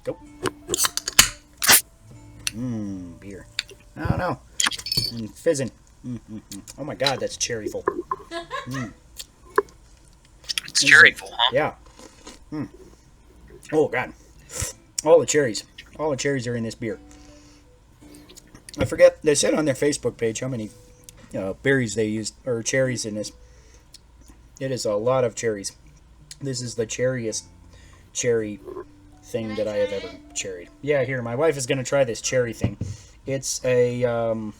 Go. Beer. I don't know. Fizzing. Oh my god, that's cherryful. It's cherryful, huh? Yeah. Oh god. All the cherries. All the cherries are in this beer. I forget, they said on their Facebook page how many berries they used, or cherries in this. It is a lot of cherries. This is the cherriest cherry thing that I have ever cherried. Yeah, here, my wife is going to try this cherry thing. It's a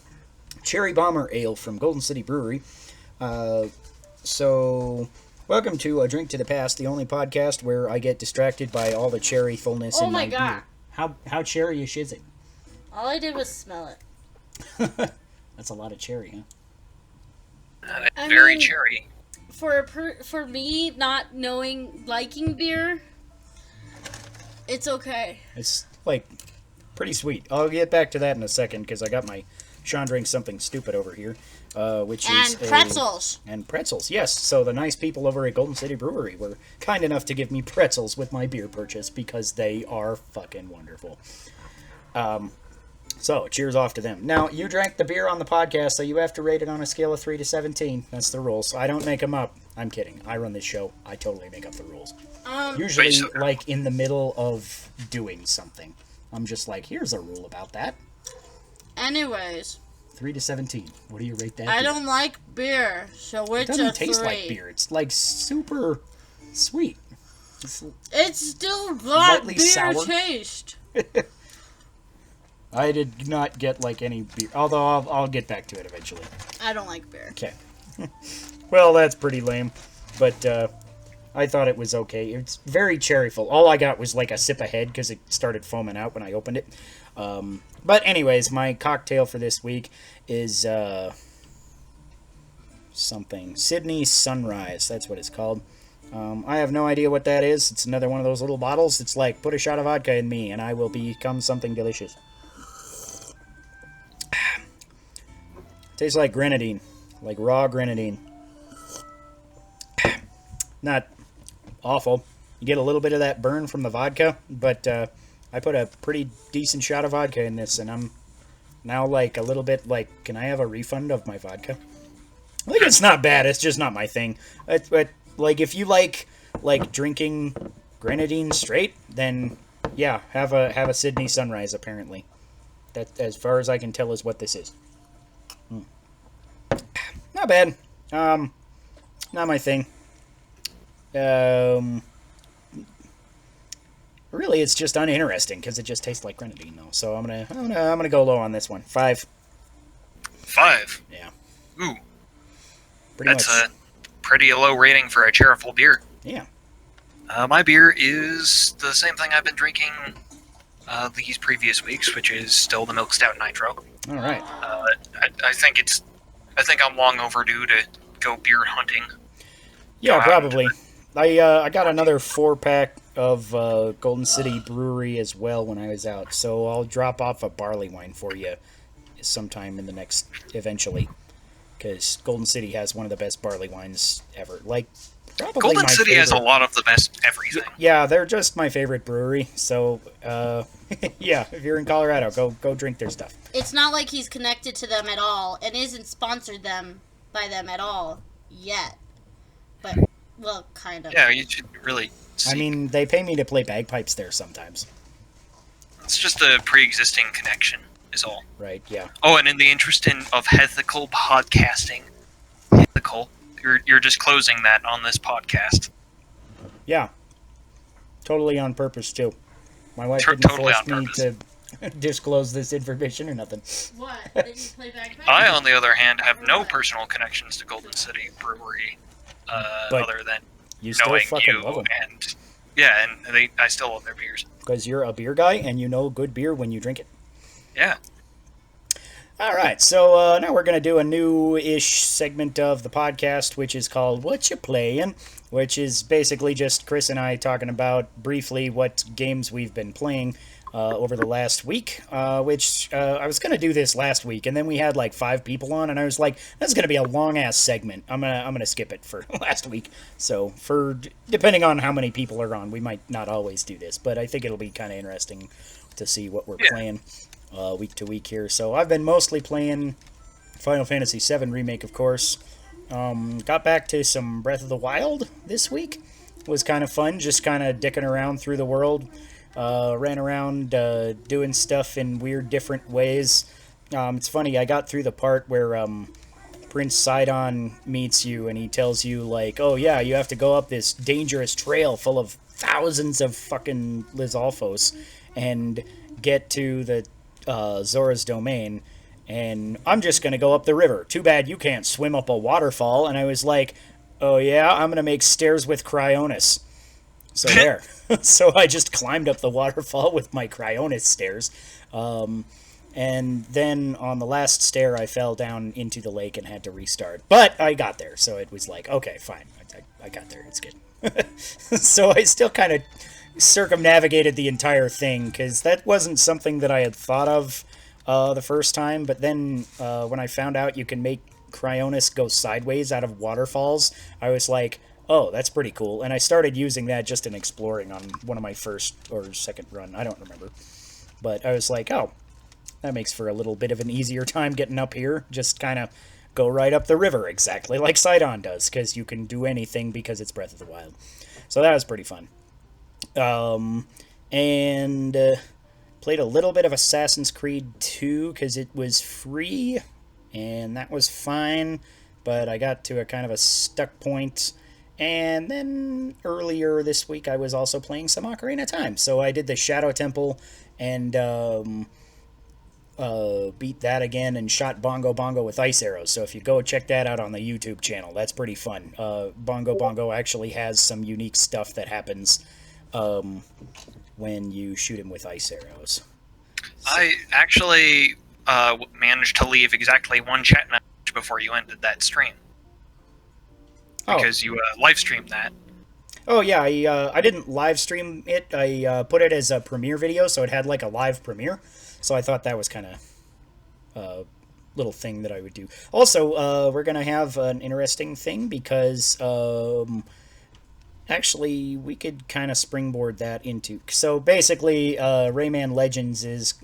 Cherry Bomber Ale from Golden City Brewery. So, welcome to A Drink to the Past, the only podcast where I get distracted by all the cherry fullness in my beer. How cherry-ish is it? All I did was smell it. That's a lot of cherry, huh? Very cherry. For me, not liking beer, it's okay. It's, like, pretty sweet. I'll get back to that in a second, because I got my Sean drinks something stupid over here, which is... And pretzels. And pretzels, yes. So the nice people over at Golden City Brewery were kind enough to give me pretzels with my beer purchase, because they are fucking wonderful. So, cheers off to them. Now, you drank the beer on the podcast, so you have to rate it on a scale of 3 to 17. That's the rules. I don't make them up. I'm kidding. I run this show. I totally make up the rules. Usually, like, in the middle of doing something. I'm just like, here's a rule about that. Anyways. 3 to 17. What do you rate that I beer? don't like beer, so it's a 3. It doesn't taste like beer. It's, like, super sweet. It's still got beer sour. taste. I did not get, like, any beer. Although, I'll get back to it eventually. I don't like beer. Okay. Well, that's pretty lame. But, I thought it was okay. It's very cherryful. All I got was, like, a sip ahead because it started foaming out when I opened it. But anyways, my cocktail for this week is, something. Sydney Sunrise. That's what it's called. I have no idea what that is. It's another one of those little bottles. It's like, put a shot of vodka in me, and I will become something delicious. Tastes like grenadine. Like raw grenadine. Not awful. You get a little bit of that burn from the vodka, but I put a pretty decent shot of vodka in this, and I'm now like a little bit like, can I have a refund of my vodka? I think it's not bad. It's just not my thing. But like, if you like drinking grenadine straight, then yeah, have a Sydney Sunrise. Apparently, that, as far as I can tell, is what this is. Not bad. Not my thing. Really, it's just uninteresting because it just tastes like grenadine, though. So I'm gonna go low on this one. 5. 5. Yeah. Ooh. That's a pretty low rating for a cherryful beer. Yeah. My beer is the same thing I've been drinking these previous weeks, which is still the Milk Stout Nitro. All right. I think I'm long overdue to go beer hunting. Yeah, probably. I got another 4-pack of Golden City Brewery as well when I was out, so I'll drop off a barley wine for you sometime in the next, eventually, because Golden City has one of the best barley wines ever. Like, probably Golden my City favorite. has a lot of the best everything. Yeah, they're just my favorite brewery. So, yeah, if you're in Colorado, go drink their stuff. It's not like he's connected to them at all and isn't sponsored by them at all yet. But, well, kind of. Yeah, you should really see. I mean, they pay me to play bagpipes there sometimes. It's just a pre-existing connection, is all. Right, yeah. Oh, and in the interest of ethical podcasting, you're disclosing that on this podcast. Yeah. Totally on purpose, too. My wife didn't Totally force on me to disclose this information or nothing. What? Did you play bagpipes? I, on the other hand, have no personal connections to Golden City Brewery, other than You still knowing fucking you, love them. and yeah, and I still love their beers. Because you're a beer guy, and you know good beer when you drink it. Yeah. All right, so now we're going to do a new-ish segment of the podcast, which is called What You Playin', which is basically just Chris and I talking about briefly what games we've been playing over the last week, which I was going to do this last week, and then we had like 5 people on, and I was like, that's going to be a long-ass segment. I'm gonna skip it for last week. So depending on how many people are on, we might not always do this, but I think it'll be kind of interesting to see what we're playing week to week here. So I've been mostly playing Final Fantasy VII Remake, of course. Got back to some Breath of the Wild this week. It was kind of fun, just kind of dicking around through the world. Ran around doing stuff in weird, different ways. It's funny, I got through the part where Prince Sidon meets you and he tells you, like, oh yeah, you have to go up this dangerous trail full of thousands of fucking Lizalfos and get to the Zora's domain, and I'm just gonna go up the river. Too bad you can't swim up a waterfall. And I was like, oh yeah, I'm gonna make stairs with Cryonis. So there. So I just climbed up the waterfall with my Cryonis stairs. And then on the last stair, I fell down into the lake and had to restart. But I got there, so it was like, okay, fine. I got there. It's good. So I still kind of circumnavigated the entire thing, because that wasn't something that I had thought of the first time. But then when I found out you can make Cryonis go sideways out of waterfalls, I was like, oh, that's pretty cool. And I started using that just in exploring on one of my first or second run. I don't remember. But I was like, oh, that makes for a little bit of an easier time getting up here. Just kind of go right up the river, exactly like Sidon does, because you can do anything because it's Breath of the Wild. So that was pretty fun. And played a little bit of Assassin's Creed 2 because it was free, and that was fine. But I got to a kind of a stuck point. And then earlier this week, I was also playing some Ocarina of Time. So I did the Shadow Temple and beat that again and shot Bongo Bongo with ice arrows. So if you go check that out on the YouTube channel, that's pretty fun. Bongo Bongo actually has some unique stuff that happens when you shoot him with ice arrows. So. I actually managed to leave exactly one chat message before you ended that stream. Because you live streamed that. Oh yeah, I didn't live stream it. I put it as a premiere video, so it had like a live premiere. So I thought that was kind of a little thing that I would do. Also, we're gonna have an interesting thing because actually we could kind of springboard that into. So basically, Rayman Legends is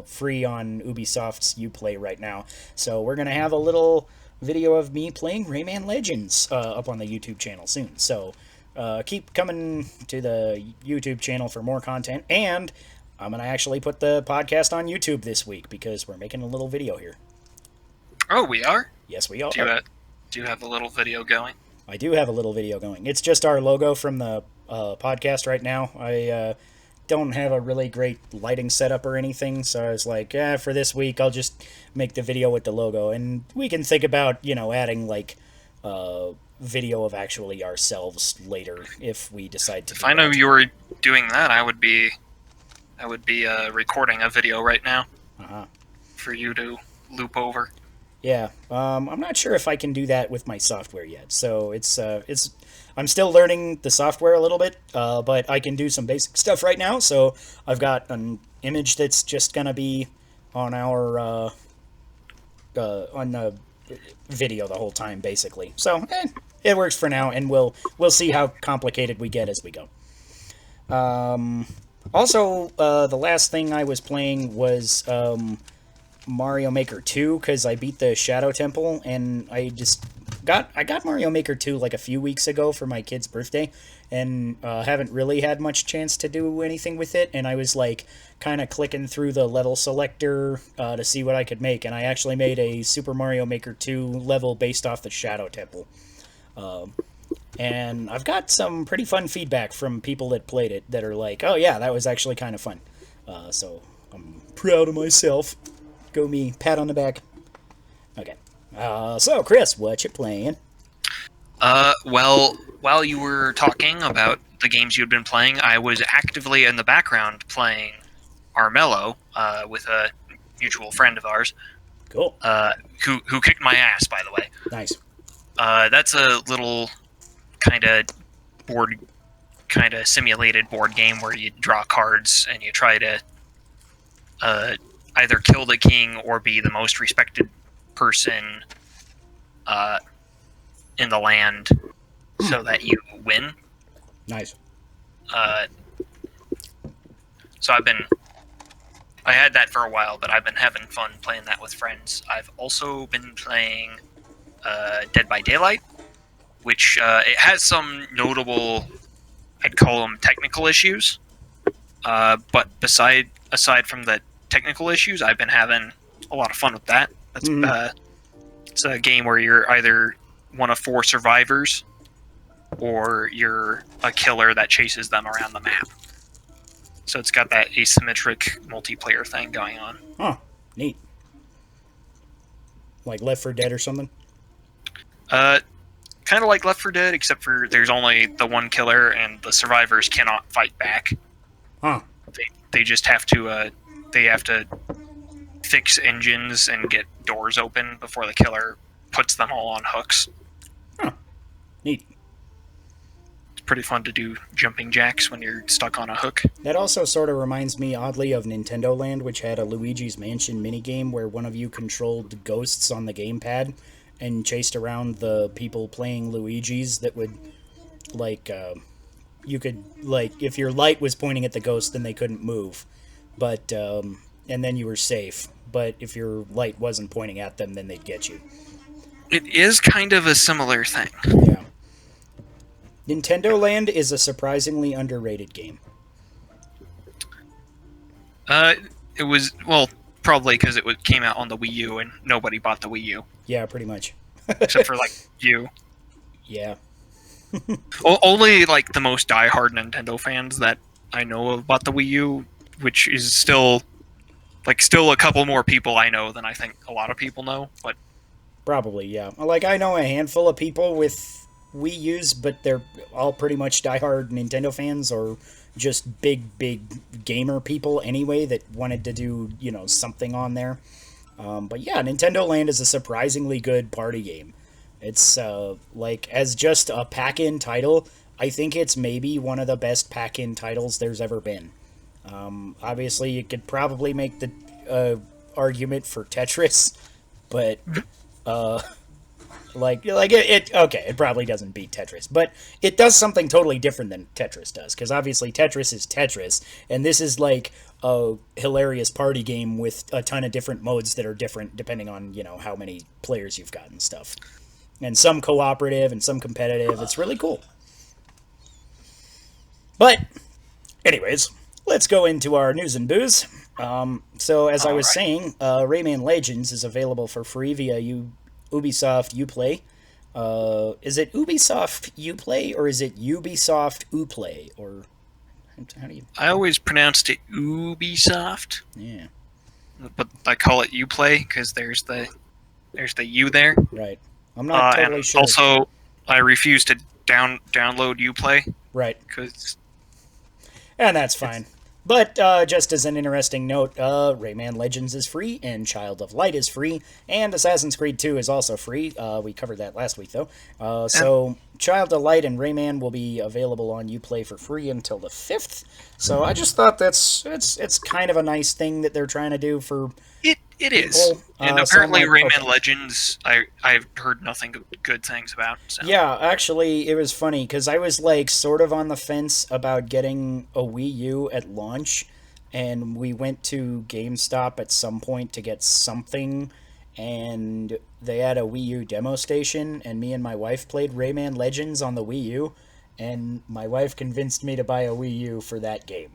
free on Ubisoft's Uplay right now. So we're gonna have a little video of me playing Rayman Legends up on the YouTube channel soon. So keep coming to the YouTube channel for more content, and I'm going to actually put the podcast on YouTube this week because we're making a little video here. Oh, we are? Yes, we are. Do you have a little video going? I do have a little video going. It's just our logo from the podcast right now. I don't have a really great lighting setup or anything, so I was like, for this week, I'll just make the video with the logo, and we can think about, adding, like, video of actually ourselves later if we decide to do If I know that. you were doing that, I would be recording a video right now for you to loop over. Yeah, I'm not sure if I can do that with my software yet, so it's I'm still learning the software a little bit, but I can do some basic stuff right now. So I've got an image that's just gonna be on our on the video the whole time, basically. So it works for now, and we'll see how complicated we get as we go. Also, the last thing I was playing was Mario Maker 2, because I beat the Shadow Temple, and I got Mario Maker 2 like a few weeks ago for my kid's birthday, and haven't really had much chance to do anything with it, and I was like kind of clicking through the level selector to see what I could make, and I actually made a Super Mario Maker 2 level based off the Shadow Temple. And I've got some pretty fun feedback from people that played it that are like, oh yeah, that was actually kind of fun. So I'm proud of myself. Go me, pat on the back. Okay. So Chris, what you playing? Well, while you were talking about the games you'd been playing, I was actively in the background playing Armello with a mutual friend of ours. Cool. Who kicked my ass, by the way. Nice. That's a little kind of simulated board game where you draw cards and you try to either kill the king or be the most respected person in the land so that you win. Nice. So I had that for a while, but I've been having fun playing that with friends. I've also been playing Dead by Daylight, which it has some notable, I'd call them technical issues. But aside from the technical issues, I've been having a lot of fun with that. It's a game where you're either one of 4 survivors, or you're a killer that chases them around the map. So it's got that asymmetric multiplayer thing going on. Huh. Neat. Like Left 4 Dead or something? Kind of like Left 4 Dead, except for there's only the one killer, and the survivors cannot fight back. Huh. They just have to fix engines and get doors open before the killer puts them all on hooks. Huh. Neat. It's pretty fun to do jumping jacks when you're stuck on a hook. That also sort of reminds me oddly of Nintendo Land, which had a Luigi's Mansion minigame where one of you controlled ghosts on the gamepad and chased around the people playing Luigi's that would, like, you could, like, if your light was pointing at the ghost, then they couldn't move. But, and then you were safe. But if your light wasn't pointing at them, then they'd get you. It is kind of a similar thing. Yeah. Nintendo Land is a surprisingly underrated game. It was, well, probably because it came out on the Wii U and nobody bought the Wii U. Yeah, pretty much. Except for, like, you. Yeah. Only, like, the most diehard Nintendo fans that I know of bought the Wii U, which is still a couple more people I know than I think a lot of people know, but... Probably, yeah. Like, I know a handful of people with Wii U's, but they're all pretty much diehard Nintendo fans or just big gamer people anyway that wanted to do, something on there. But yeah, Nintendo Land is a surprisingly good party game. It's, like, as just a pack-in title, I think it's maybe one of the best pack-in titles there's ever been. Obviously, you could probably make the argument for Tetris, but... it probably doesn't beat Tetris, but it does something totally different than Tetris does, because obviously Tetris is Tetris, and this is like a hilarious party game with a ton of different modes that are different depending on, how many players you've got and stuff. And some cooperative and some competitive. It's really cool. But, anyways, let's go into our news and booze. So, as I was saying, Rayman Legends is available for free via Ubisoft Uplay. Is it Ubisoft Uplay or is it Ubisoft Uplay? Or how do you? I always pronounced it Ubisoft. Yeah. But I call it Uplay because there's the U there. Right. I'm not totally sure. Also, I refuse to download Uplay. Right. And that's fine. But just as an interesting note, Rayman Legends is free, and Child of Light is free, and Assassin's Creed 2 is also free. We covered that last week, though. So Child of Light and Rayman will be available on Uplay for free until the 5th. So I just thought it's kind of a nice thing that they're trying to do for It is. And apparently Rayman Legends, I've heard nothing good things about. So. Yeah, actually, it was funny, because I was, like, sort of on the fence about getting a Wii U at launch, and we went to GameStop at some point to get something, and they had a Wii U demo station, and me and my wife played Rayman Legends on the Wii U, and my wife convinced me to buy a Wii U for that game.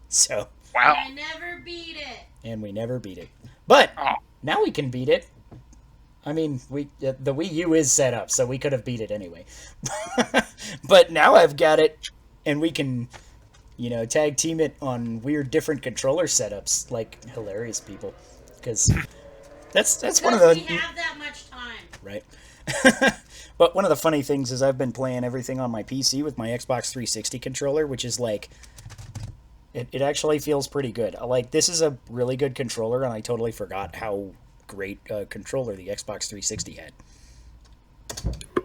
So... Wow. I never beat it. And we never beat it. But now we can beat it. I mean, the Wii U is set up, so we could have beat it anyway. But now I've got it, and we can, tag team it on weird different controller setups, like hilarious people. Because that's one of the... we have that much time. Right. But one of the funny things is I've been playing everything on my PC with my Xbox 360 controller, which is like... It actually feels pretty good. Like, this is a really good controller, and I totally forgot how great controller the Xbox 360 had.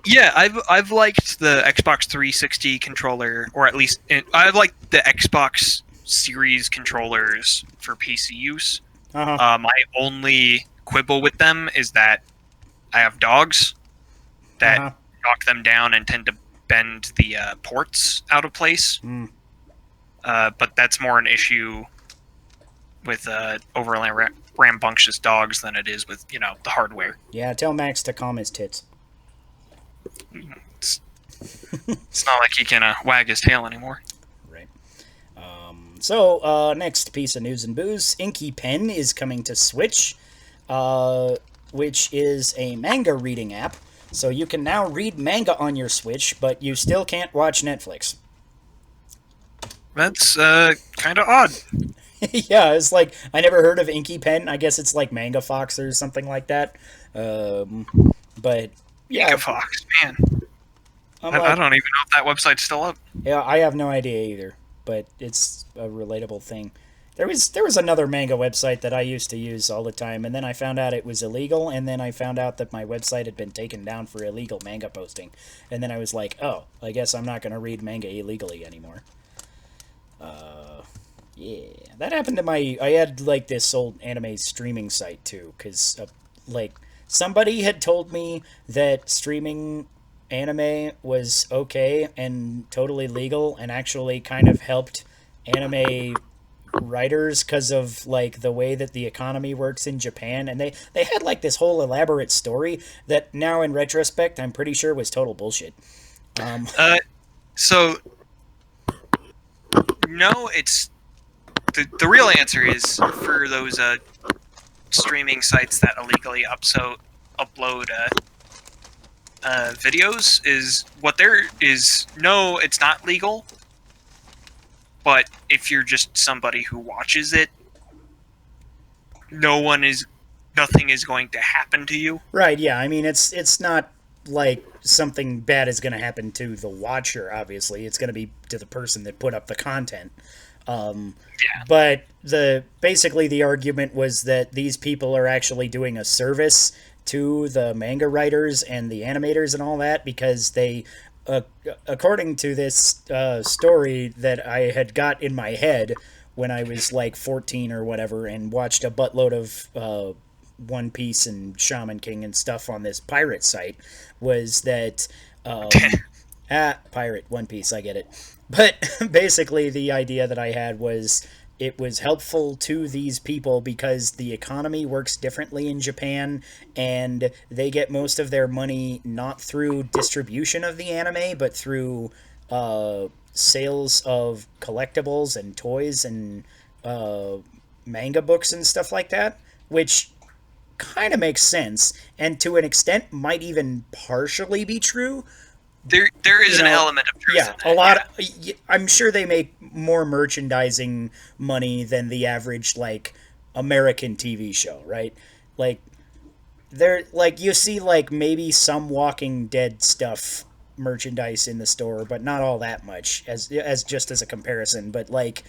Yeah, I've liked the Xbox 360 controller, or at least I've liked the Xbox Series controllers for PC use. Uh-huh. My only quibble with them is that I have dogs that Uh-huh. knock them down and tend to bend the ports out of place. Mm. But that's more an issue with overly rambunctious dogs than it is with the hardware. Yeah, tell Max to calm his tits. It's not like he can wag his tail anymore. Right. So, next piece of news and booze. Inky Pen is coming to Switch, which is a manga reading app. So you can now read manga on your Switch, but you still can't watch Netflix. That's kind of odd. Yeah, it's like, I never heard of Inky Pen. I guess it's like Manga Fox or something like that. But, yeah. Mega Fox, man. I don't even know if that website's still up. Yeah, I have no idea either, but it's a relatable thing. There was another manga website that I used to use all the time, and then I found out it was illegal, and then I found out that my website had been taken down for illegal manga posting. And then I was like, oh, I guess I'm not going to read manga illegally anymore. Yeah, that happened to I had, like, this old anime streaming site, too, because, like, somebody had told me that streaming anime was okay and totally legal and actually kind of helped anime writers because of, like, the way that the economy works in Japan. And they had, like, this whole elaborate story that now, in retrospect, I'm pretty sure was total bullshit. So, no, it's... The real answer is, for those streaming sites that illegally upload videos, is what there is, no, it's not legal, but if you're just somebody who watches it, nothing is going to happen to you. Right, yeah, I mean, it's not like something bad is going to happen to the watcher, obviously. It's going to be to the person that put up the content. Yeah. But basically the argument was that these people are actually doing a service to the manga writers and the animators and all that, because they, according to this story that I had got in my head when I was like 14 or whatever and watched a buttload of One Piece and Shaman King and stuff on this pirate site, was that pirate One Piece, I get it. But basically the idea that I had was it was helpful to these people because the economy works differently in Japan, and they get most of their money not through distribution of the anime, but through sales of collectibles and toys and manga books and stuff like that, which kind of makes sense, and to an extent might even partially be true. There is an element of truth in that. A lot. I'm sure they make more merchandising money than the average, like, American TV show, right? Like, you see, like, maybe some Walking Dead stuff merchandise in the store, but not all that much as just as a comparison. But like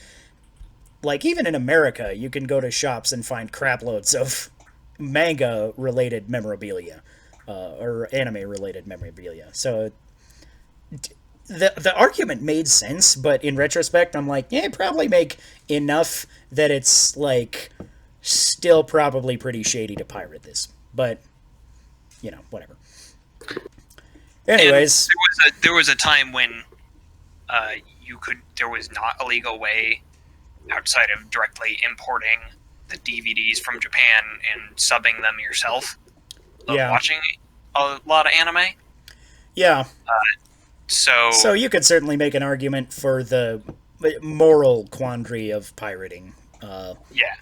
even in America, you can go to shops and find craploads of manga related memorabilia, or anime related memorabilia. So the argument made sense, but in retrospect, I'm like, yeah, probably make enough that it's, like, still probably pretty shady to pirate this. But, whatever. Anyways. And there was a time when there was not a legal way outside of directly importing the DVDs from Japan and subbing them yourself of watching a lot of anime. Yeah. So you could certainly make an argument for the moral quandary of pirating. Yeah.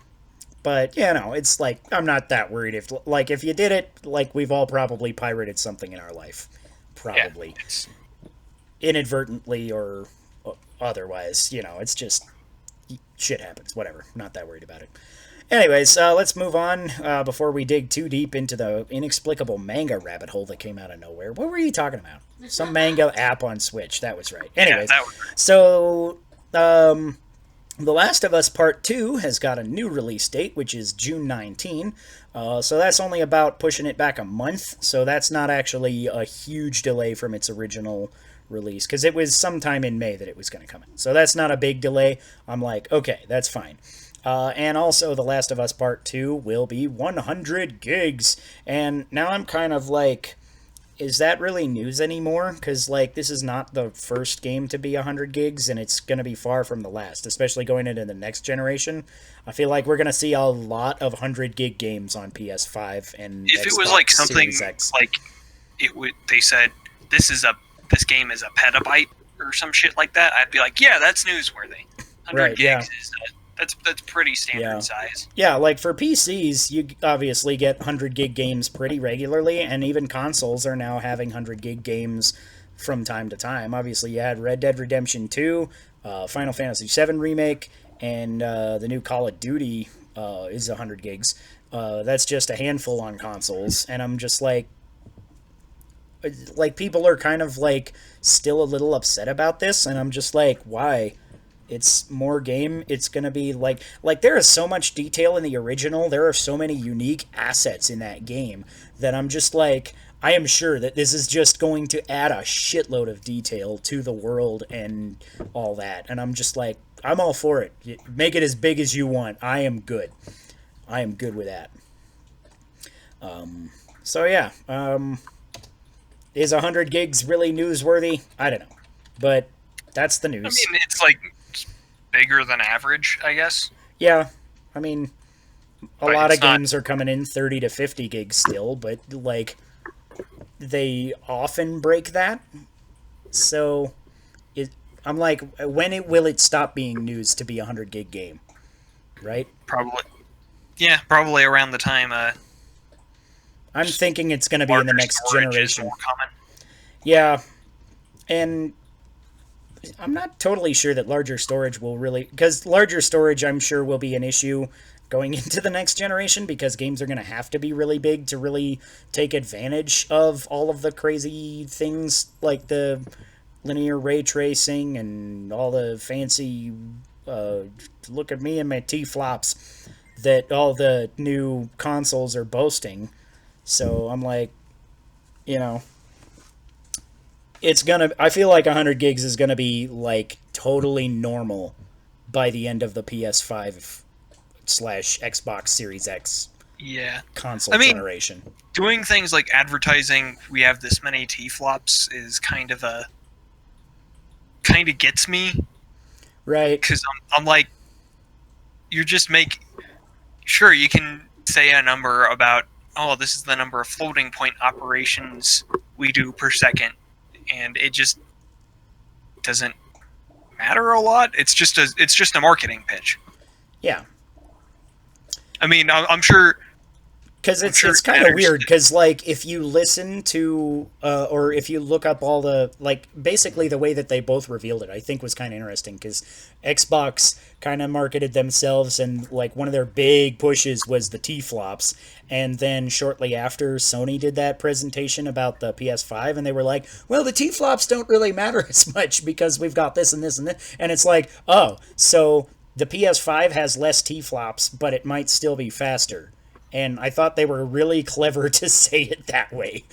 But, it's like, I'm not that worried. If you did it, like, we've all probably pirated something in our life. Probably. Yeah, inadvertently or otherwise. It's just, shit happens. Whatever. Not that worried about it. Anyways, let's move on before we dig too deep into the inexplicable manga rabbit hole that came out of nowhere. What were you talking about? Some manga app on Switch. That was right. Anyways, that was right. So, The Last of Us Part 2 has got a new release date, which is June 19. So that's only about pushing it back a month. So that's not actually a huge delay from its original release, because it was sometime in May that it was going to come in. So that's not a big delay. I'm like, okay, that's fine. And also, The Last of Us Part 2 will be 100 gigs. And now I'm kind of like, is that really news anymore? Because, like, this is not the first game to be 100 gigs, and it's going to be far from the last, especially going into the next generation. I feel like we're going to see a lot of 100 gig games on PS5 and If Xbox it was like something Series X. like they said this game is a petabyte or some shit like that, I'd be like, yeah, that's newsworthy. 100 Right, yeah. gigs is that's pretty standard Yeah. size. Yeah, like for PCs, you obviously get 100 gig games pretty regularly, and even consoles are now having 100 gig games from time to time. Obviously, you had Red Dead Redemption 2, Final Fantasy VII Remake, and the new Call of Duty is 100 gigs. That's just a handful on consoles, and I'm just like people are kind of like still a little upset about this, and I'm just like, why? It's more game. It's gonna be like there is so much detail in the original. There are so many unique assets in that game that I'm just like, I am sure that this is just going to add a shitload of detail to the world and all that. And I'm just like, I'm all for it. Make it as big as you want. I am good. I am good with that. So yeah, is 100 gigs really newsworthy? I don't know, but that's the news. I mean, it's like bigger than average, I guess. Yeah, I mean, a But lot of it's not- games are coming in 30 to 50 gigs still, but like they often break that. So I'm like, will it stop being news to be a 100 gig game? Right? Probably. Yeah, probably around the time I'm thinking it's going to be in the larger next storage is generation. more common. Yeah, and I'm not totally sure that larger storage will really, because larger storage I'm sure will be an issue going into the next generation, because games are going to have to be really big to really take advantage of all of the crazy things like the linear ray tracing and all the fancy look at me and my T-flops that all the new consoles are boasting. So I'm like, you know, I feel like 100 gigs is gonna be like totally normal by the end of the PS5 / Xbox Series X Yeah. console I mean, generation. Doing things like advertising, we have this many T-flops, is kind of gets me, Right. because I'm like, you're just sure, you can say a number about, oh, this is the number of floating point operations we do per second, and it just doesn't matter a lot. It's just a marketing pitch. Yeah. I mean, I'm sure. Because I'm it's sure it kind of matters weird. that- Because like if you listen to or if you look up all the like basically the way that they both revealed it, I think was kind of interesting. Because Xbox kind of marketed themselves, and like one of their big pushes was the T-flops, and then shortly after Sony did that presentation about the PS5, and they were like, well, the T-flops don't really matter as much because we've got this and this and this, and it's like, oh, so the PS5 has less T-flops, but it might still be faster. And I thought they were really clever to say it that way.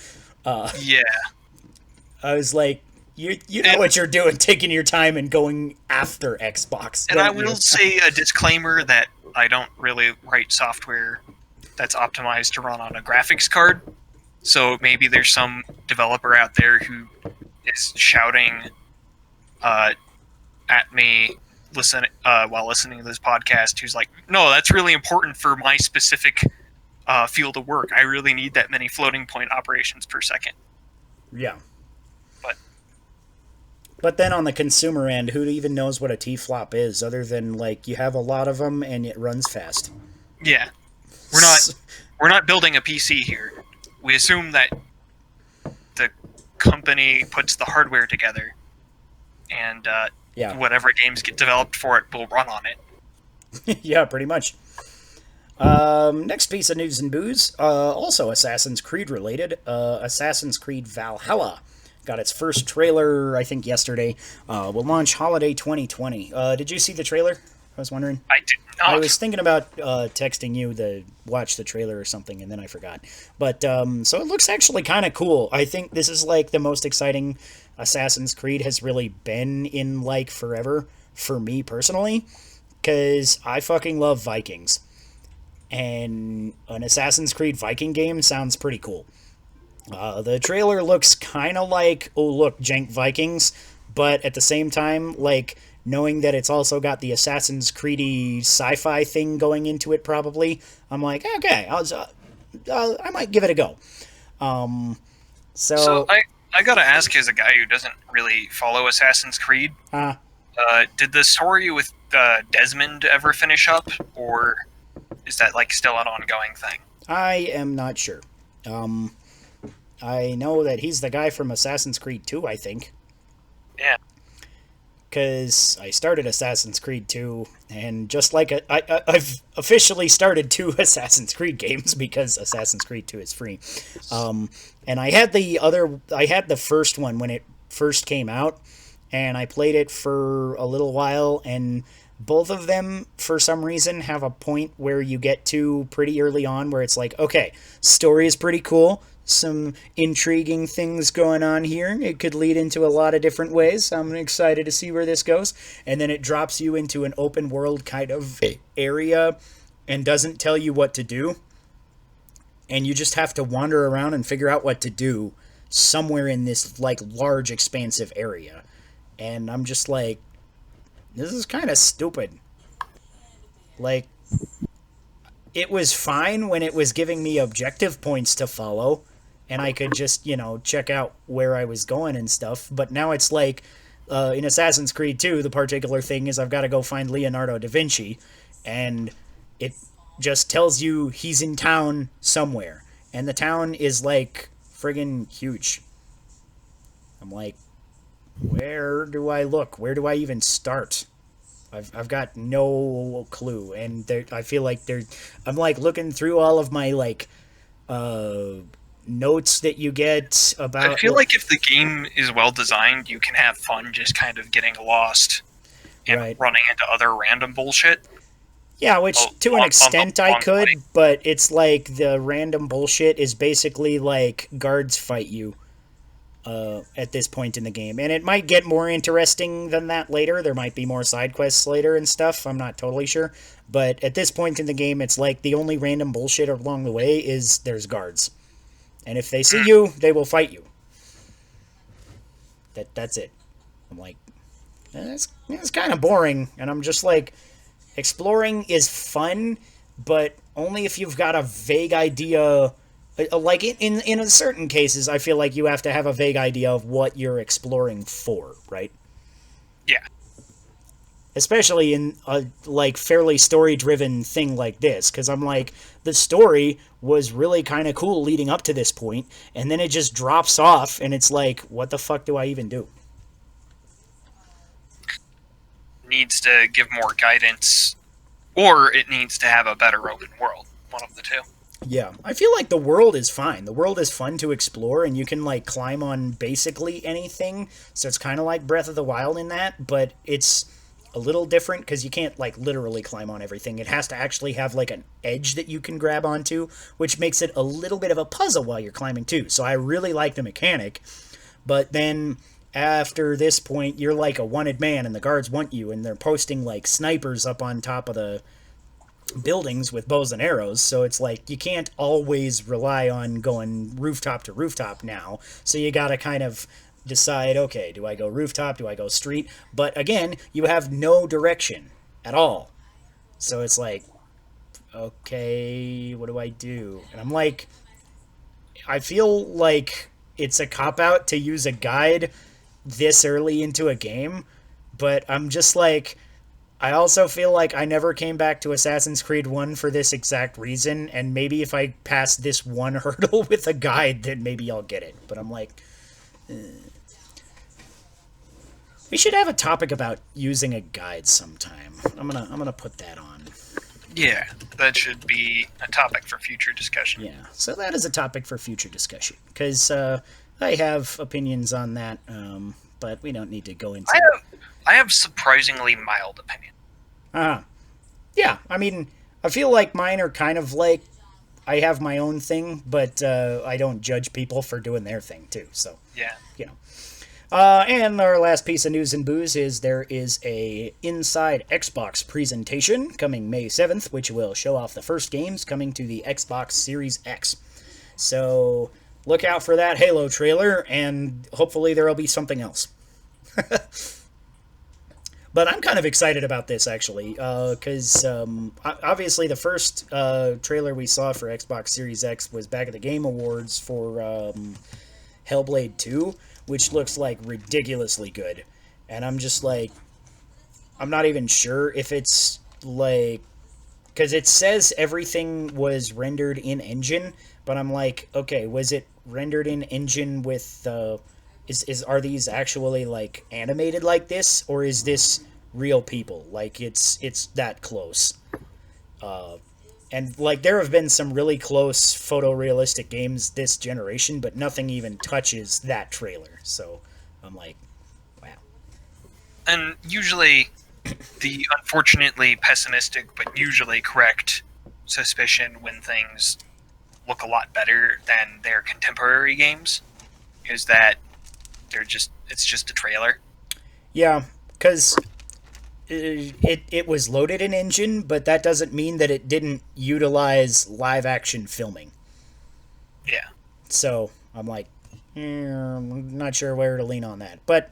Yeah. I was like, you know what you're doing, taking your time and going after Xbox. And I don't you? will say a disclaimer that I don't really write software that's optimized to run on a graphics card. So maybe there's some developer out there who is shouting at me while listening to this podcast who's like, no, that's really important for my specific field of work. I really need that many floating point operations per second. Yeah. But But then on the consumer end, who even knows what a T-flop is other than like you have a lot of them and it runs fast? yeah, we're not building a PC here. We assume that the company puts the hardware together, and Yeah. whatever games get developed for it will run on it. Yeah, pretty much. Next piece of news and booze, also Assassin's Creed related. Assassin's Creed Valhalla got its first trailer, I think, yesterday. Will launch holiday 2020. Did you see the trailer? I was wondering. I did not. I was thinking about texting you to watch the trailer or something, and then I forgot. But so it looks actually kind of cool. I think this is like the most exciting Assassin's Creed has really been in like forever for me personally, because I fucking love Vikings, and an Assassin's Creed Viking game sounds pretty cool. The trailer looks kind of like, oh look, jank Vikings, but at the same time, like knowing that it's also got the Assassin's Creedy sci-fi thing going into it, probably, I'm like, okay, I might give it a go. So I gotta ask, as a guy who doesn't really follow Assassin's Creed, did the story with Desmond ever finish up, or is that like still an ongoing thing? I am not sure. I know that he's the guy from Assassin's Creed 2, I think. Yeah. Because I started Assassin's Creed 2, and just like I've officially started 2 Assassin's Creed games because Assassin's Creed 2 is free. And I had the first one when it first came out, and I played it for a little while, and both of them, for some reason, have a point where you get to pretty early on where it's like, okay, story is pretty cool, some intriguing things going on here. It could lead into a lot of different ways. I'm excited to see where this goes. And then it drops you into an open world kind of area and doesn't tell you what to do. And you just have to wander around and figure out what to do somewhere in this like large expansive area. And I'm just like, this is kind of stupid. Like, it was fine when it was giving me objective points to follow, and I could just, check out where I was going and stuff. But now it's like, in Assassin's Creed 2, the particular thing is I've got to go find Leonardo da Vinci, and it just tells you he's in town somewhere. And the town is, like, friggin' huge. I'm like, where do I look? Where do I even start? I've got no clue, and I feel like I'm like looking through all of my like notes that you get about. I feel like if the game is well designed, you can have fun just kind of getting lost and running into other random bullshit. Yeah, which to an extent I could, but it's like the random bullshit is basically like guards fight you. At this point in the game. And it might get more interesting than that later. There might be more side quests later and stuff. I'm not totally sure. But at this point in the game, it's like the only random bullshit along the way is there's guards. And if they see you, they will fight you. That's it. I'm like, it's kind of boring. And I'm just like, exploring is fun, but only if you've got a vague idea. Like, in certain cases, I feel like you have to have a vague idea of what you're exploring for, right? Yeah. Especially in a, like, fairly story-driven thing like this, because I'm like, the story was really kind of cool leading up to this point, and then it just drops off, and it's like, what the fuck do I even do? Needs to give more guidance, or it needs to have a better open world. One of the two. Yeah, I feel like the world is fine. The world is fun to explore, and you can, like, climb on basically anything, so it's kind of like Breath of the Wild in that, but it's a little different, because you can't, like, literally climb on everything. It has to actually have, like, an edge that you can grab onto, which makes it a little bit of a puzzle while you're climbing, too. So I really like the mechanic, but then after this point, you're like a wanted man, and the guards want you, and they're posting, like, snipers up on top of the buildings with bows and arrows, so it's like you can't always rely on going rooftop to rooftop now, so you gotta kind of decide, okay, do I go rooftop, do I go street? But again, you have no direction at all, so it's like, okay, what do I do? And I'm like, I feel like it's a cop-out to use a guide this early into a game, but I'm just like, I also feel like I never came back to Assassin's Creed 1 for this exact reason, and maybe if I pass this one hurdle with a guide, then maybe I'll get it. But I'm like, we should have a topic about using a guide sometime. I'm gonna put that on. Yeah, that should be a topic for future discussion. Yeah, so that is a topic for future discussion, because I have opinions on that, but we don't need to go into I have surprisingly mild opinion. Yeah, I mean, I feel like mine are kind of like I have my own thing, but I don't judge people for doing their thing too. So Yeah. you know. And our last piece of news and booze is there is a Inside Xbox presentation coming May 7th, which will show off the first games coming to the Xbox Series X. So look out for that Halo trailer, and hopefully there will be something else. But I'm kind of excited about this actually, because obviously the first trailer we saw for Xbox Series X was back at the Game Awards for Hellblade 2, which looks like ridiculously good. And I'm just like, I'm not even sure if it's like, because it says everything was rendered in engine, but I'm like, okay, was it rendered in engine with is are these actually like animated like this, or is this real people? Like it's that close. And like there have been some really close photorealistic games this generation, but nothing even touches that trailer. So I'm like, wow. And usually, the unfortunately pessimistic but usually correct suspicion when things look a lot better than their contemporary games is that it's just a trailer. Yeah, because it was loaded in engine, but that doesn't mean that it didn't utilize live action filming. Yeah. So I'm like, I'm not sure where to lean on that, but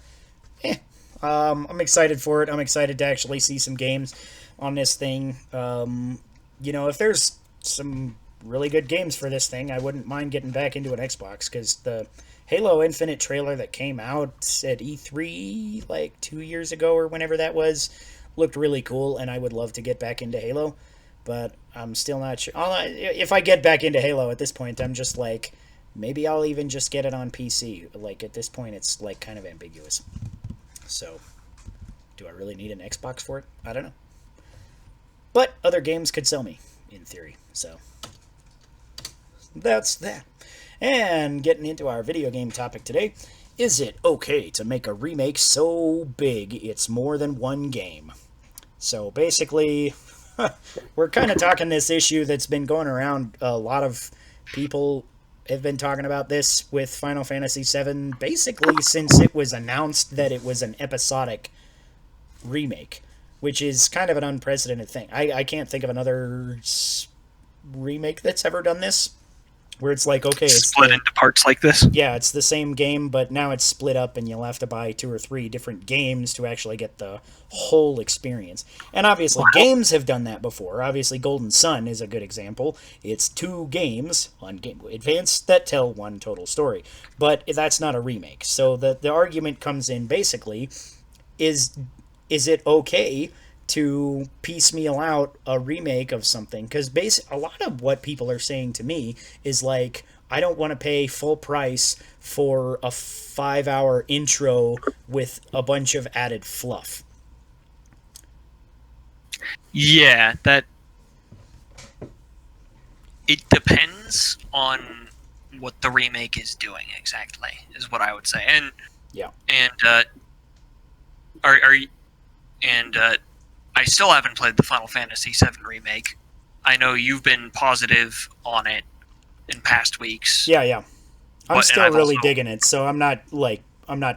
I'm excited for it. I'm excited to actually see some games on this thing. If there's some really good games for this thing, I wouldn't mind getting back into an Xbox, because the Halo Infinite trailer that came out at E3 like 2 years ago or whenever that was looked really cool, and I would love to get back into Halo, but I'm still not sure. If I get back into Halo at this point, I'm just like, maybe I'll even just get it on PC. Like at this point, it's like kind of ambiguous. So, do I really need an Xbox for it? I don't know. But other games could sell me, in theory. So, that's that. And getting into our video game topic today, is it okay to make a remake so big it's more than one game? So basically, we're kind of talking this issue that's been going around. A lot of people have been talking about this with Final Fantasy VII, basically since it was announced that it was an episodic remake, which is kind of an unprecedented thing. I can't think of another remake that's ever done this, where it's like, okay, it's split into parts like this. Yeah, it's the same game, but now it's split up, and you'll have to buy 2 or 3 different games to actually get the whole experience. And obviously, games have done that before. Obviously, Golden Sun is a good example. It's 2 games on Game Boy Advance that tell one total story, but that's not a remake. So the argument comes in basically, is it okay to piecemeal out a remake of something? Because a lot of what people are saying to me is like, I don't want to pay full price for a 5-hour intro with a bunch of added fluff. Yeah, that it depends on what the remake is doing exactly, is what I would say. And yeah, and I still haven't played the Final Fantasy VII Remake. I know you've been positive on it in past weeks. Yeah. I'm still really digging it, so I'm not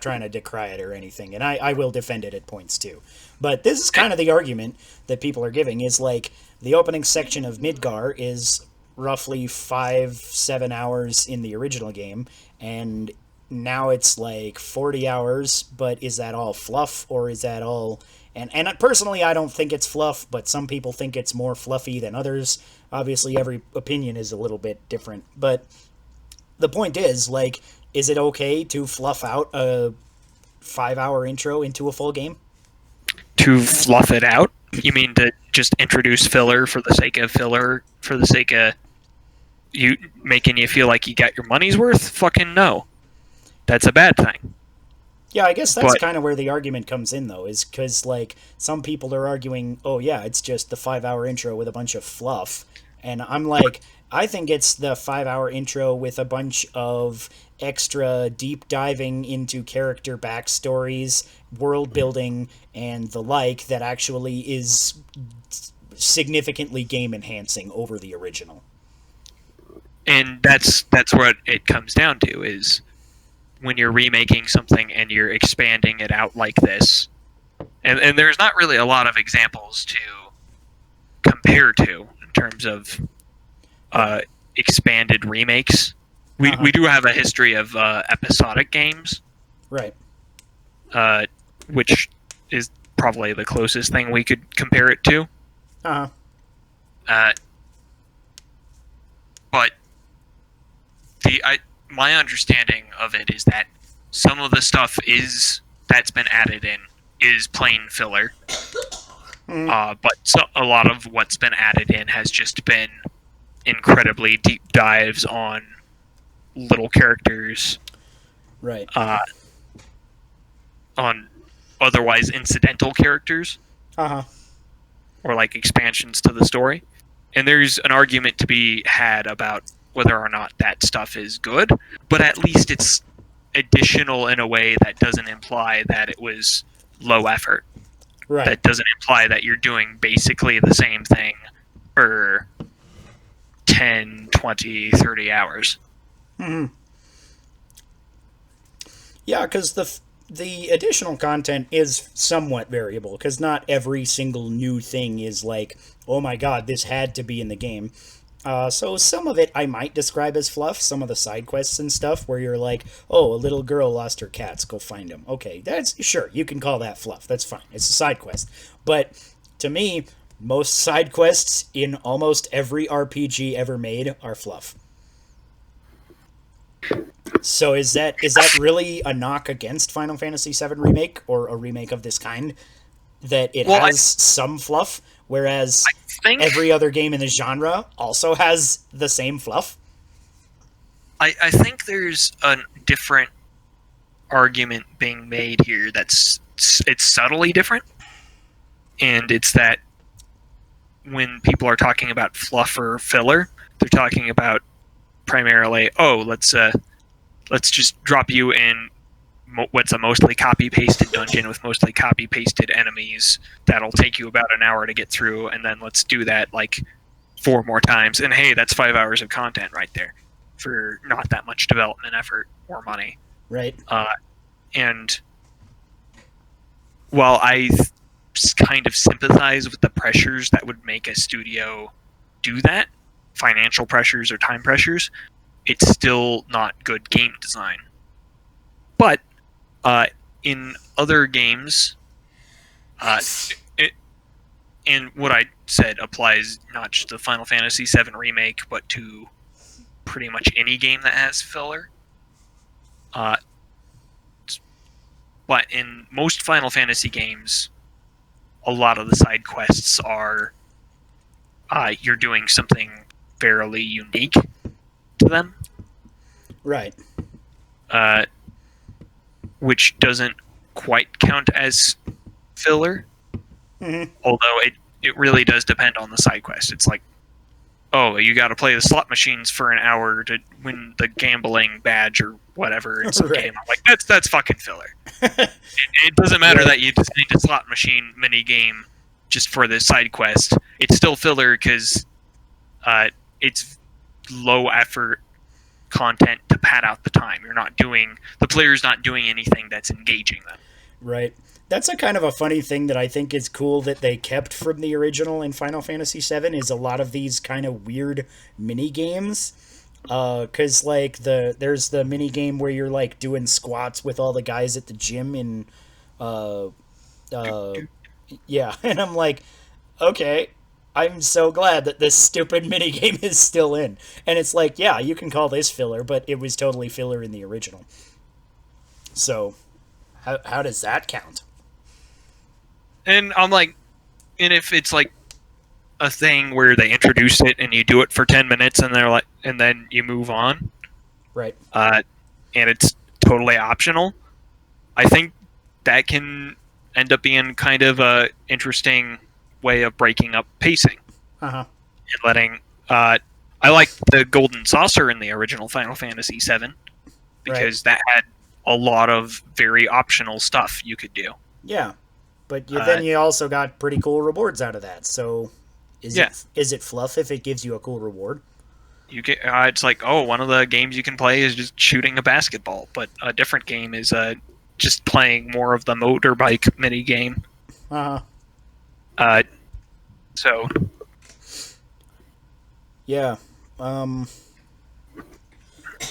trying to decry it or anything, and I will defend it at points too. But this is kind of the argument that people are giving, is like, the opening section of Midgar is roughly 5-7 hours in the original game, and now it's like 40 hours, but is that all fluff, or is that all... And personally, I don't think it's fluff, but some people think it's more fluffy than others. Obviously, every opinion is a little bit different. But the point is, like, is it okay to fluff out a 5-hour intro into a full game? To fluff it out? You mean to just introduce filler for the sake of filler, for the sake of you making you feel like you got your money's worth? Fucking no. That's a bad thing. Yeah, I guess that's kind of where the argument comes in, though, is because, like, some people are arguing, oh, yeah, it's just the 5-hour intro with a bunch of fluff, And I'm like, I think it's the 5 hour intro with a bunch of extra deep diving into character backstories, world building, and the like that actually is significantly game enhancing over the original. And that's what it comes down to, is when you're remaking something and you're expanding it out like this. And there's not really a lot of examples to compare to in terms of expanded remakes. We do have a history of episodic games, Right. which is probably the closest thing we could compare it to. Uh-huh. But my understanding of it is that some of the stuff that's been added in is plain filler. But a lot of what's been added in has just been incredibly deep dives on little characters, Right. on otherwise incidental characters, Uh-huh. or like expansions to the story. And there's an argument to be had about whether or not that stuff is good, but at least it's additional in a way that doesn't imply that it was low effort. Right. That doesn't imply that you're doing basically the same thing for 10, 20, 30 hours. Yeah, because the additional content is somewhat variable, because not every single new thing is like, oh my god, this had to be in the game. So some of it I might describe as fluff, some of the side quests and stuff where you're like, oh, a little girl lost her cats, go find them. Okay, that's, sure, you can call that fluff, that's fine, it's a side quest. But to me, most side quests in almost every RPG ever made are fluff. So is that really a knock against Final Fantasy VII Remake, or a remake of this kind, that it has some fluff, whereas every other game in the genre also has the same fluff? I think there's a different argument being made here it's subtly different, and it's that when people are talking about fluff or filler, they're talking about primarily, let's just drop you in what's a mostly copy-pasted dungeon with mostly copy-pasted enemies that'll take you about an hour to get through, and then let's do that like 4 more times, and hey, that's 5 hours of content right there for not that much development effort or money. Right. And while I kind of sympathize with the pressures that would make a studio do that, financial pressures or time pressures, it's still not good game design. But in other games, and what I said applies not just to Final Fantasy VII Remake, but to pretty much any game that has filler. But in most Final Fantasy games, a lot of the side quests are you're doing something fairly unique to them. Right. Which doesn't quite count as filler. Mm-hmm. Although it really does depend on the side quest. It's like, oh, you got to play the slot machines for an hour to win the gambling badge or whatever in some game. I'm like, that's fucking filler. it doesn't matter that you designed a slot machine mini game just for the side quest. It's still filler because it's low effort content to pad out the time. The player's not doing anything that's engaging them. Right. That's a kind of a funny thing that I think is cool that they kept from the original in Final Fantasy VII, is a lot of these kind of weird mini games. Cause like there's the mini game where you're like doing squats with all the guys at the gym in, yeah, and I'm like, okay, I'm so glad that this stupid mini game is still in. And it's like, yeah, you can call this filler, but it was totally filler in the original. So, how does that count? And I'm like, and if it's like a thing where they introduce it and you do it for 10 minutes and they're like, and then you move on, right? And it's totally optional, I think that can end up being kind of a interesting way of breaking up pacing. Uh-huh. And letting I liked the golden saucer in the original Final Fantasy VII because that had a lot of very optional stuff you could do. Yeah, but then you also got pretty cool rewards out of that. So, is it fluff if it gives you a cool reward? You get it's like, oh, one of the games you can play is just shooting a basketball, but a different game is just playing more of the motorbike mini game. So yeah,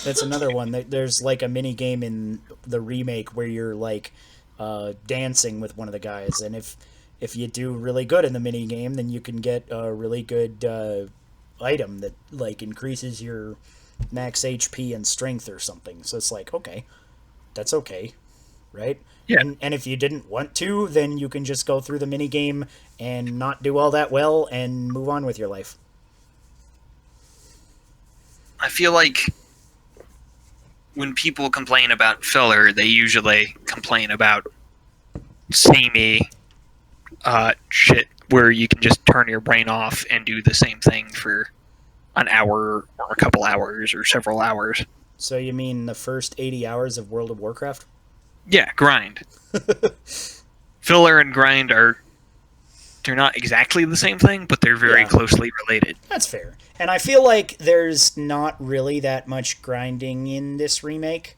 that's another one. There's like a mini game in the remake where you're like dancing with one of the guys, and if you do really good in the mini game, then you can get a really good item that like increases your max HP and strength or something. So it's like, okay, that's okay, right? Yeah. And if you didn't want to, then you can just go through the mini game and not do all that well and move on with your life. I feel like when people complain about filler, they usually complain about samey shit where you can just turn your brain off and do the same thing for an hour or a couple hours or several hours. So you mean the first 80 hours of World of Warcraft? Yeah, grind. Filler and grind they're not exactly the same thing, but they're very closely related. That's fair. And I feel like there's not really that much grinding in this remake.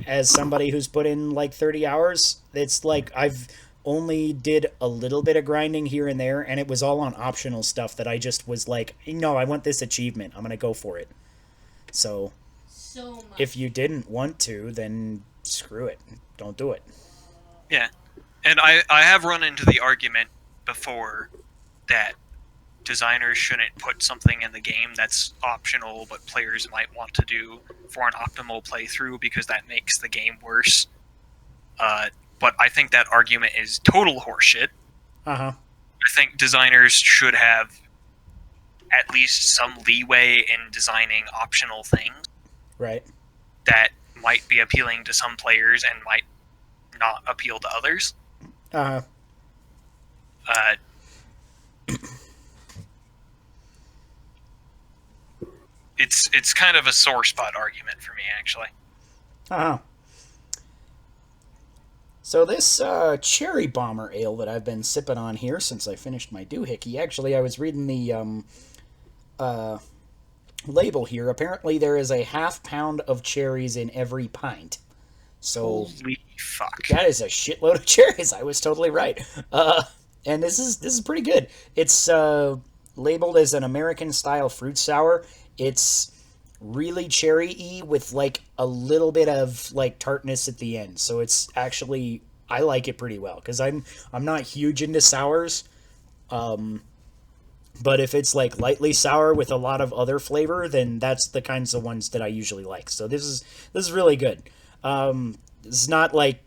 As somebody who's put in like 30 hours, it's like I've only did a little bit of grinding here and there, and it was all on optional stuff that I just was like, no, I want this achievement. I'm going to go for it. So if you didn't want to, then screw it. Don't do it. Yeah. And I have run into the argument before that designers shouldn't put something in the game that's optional but players might want to do for an optimal playthrough because that makes the game worse. But I think that argument is total horseshit. I think designers should have at least some leeway in designing optional things. Right. That might be appealing to some players and might not appeal to others. It's kind of a sore spot argument for me, actually. So this Cherry Bomber ale that I've been sipping on here since I finished my doohickey, actually I was reading the label here. Apparently there is a half pound of cherries in every pint. So holy fuck. That is a shitload of cherries. I was totally right. And this is pretty good. It's labeled as an American style fruit sour. It's really cherry-y with like a little bit of like tartness at the end. So it's actually, I like it pretty well because I'm not huge into sours. But if it's like lightly sour with a lot of other flavor, then that's the kinds of ones that I usually like. So this is really good. It's not like,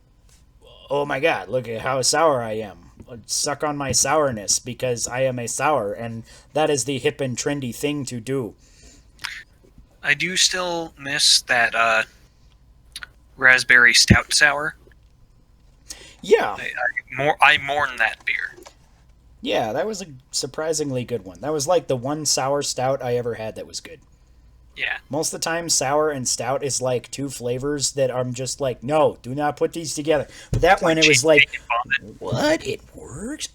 oh my god, look at how sour I am. Suck on my sourness because I am a sour, and that is the hip and trendy thing to do. I do still miss that raspberry stout sour. Yeah. I mourn that beer. Yeah, that was a surprisingly good one. That was like the one sour stout I ever had that was good. Yeah. Most of the time, sour and stout is like two flavors that I'm just like, no, do not put these together. But that one, it was like, what? It works?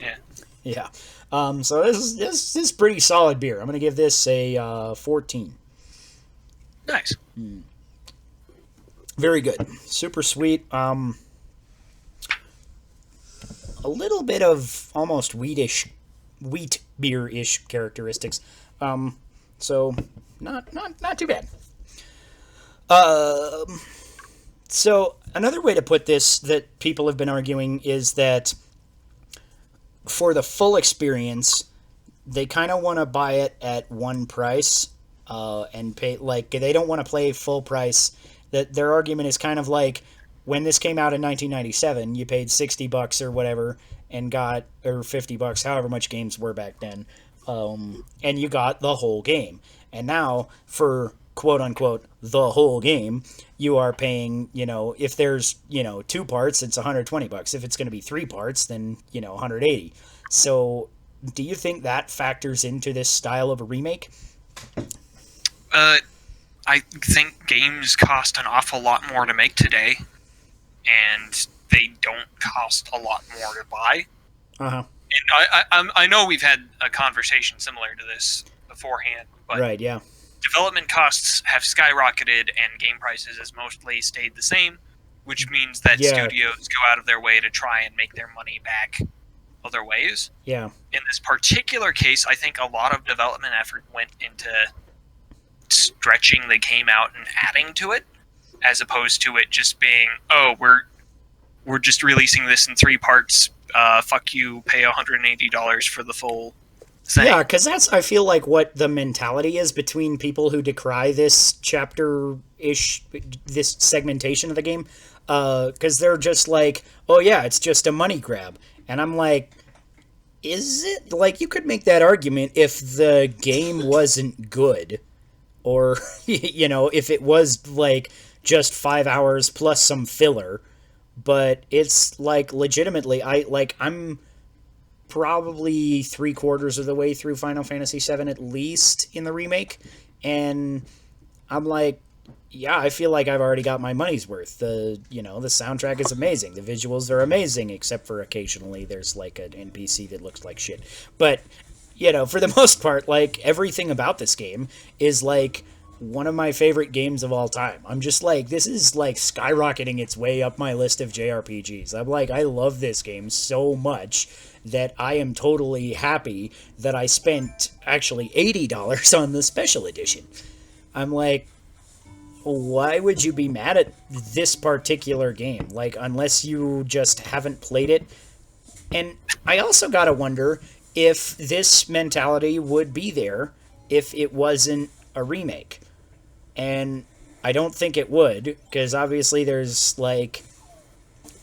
Yeah. Yeah. So this is pretty solid beer. I'm going to give this a 14. Nice. Very good. Super sweet. A little bit of almost wheat beer-ish characteristics. So not too bad. So another way to put this that people have been arguing is that for the full experience, they kind of want to buy it at one price and pay, like, they don't want to play full price. That their argument is kind of like, when this came out in 1997, you paid $60 or whatever and got, or $50, however much games were back then, and you got the whole game. And now, for quote-unquote the whole game, you are paying, if there's, 2 parts, it's $120. If it's going to be 3 parts, then, $180. So do you think that factors into this style of a remake? I think games cost an awful lot more to make today, and they don't cost a lot more to buy. Uh-huh. And I know we've had a conversation similar to this beforehand, but Right, yeah. development costs have skyrocketed and game prices has mostly stayed the same, which means that Yeah. studios go out of their way to try and make their money back other ways. Yeah. In this particular case, I think a lot of development effort went into stretching the game out and adding to it, as opposed to it just being, oh, we're just releasing this in 3 parts. Fuck you, pay $180 for the full thing. Yeah, because that's, I feel like, what the mentality is between people who decry this chapter-ish, this segmentation of the game. Because they're just like, oh yeah, it's just a money grab. And I'm like, is it? Like, you could make that argument if the game wasn't good. Or, you know, if it was, like, just 5 hours plus some filler. But it's, like, legitimately, I'm probably 3/4 of the way through Final Fantasy VII at least in the remake. And I'm like, yeah, I feel like I've already got my money's worth. The soundtrack is amazing. The visuals are amazing, except for occasionally there's, like, an NPC that looks like shit. But, for the most part, like, everything about this game is, like, one of my favorite games of all time. I'm just like, this is, like, skyrocketing its way up my list of JRPGs. I'm like, I love this game so much that I am totally happy that I spent, actually, $80 on the special edition. I'm like, why would you be mad at this particular game? Like, unless you just haven't played it. And I also gotta wonder if this mentality would be there if it wasn't a remake. And I don't think it would, because obviously there's, like,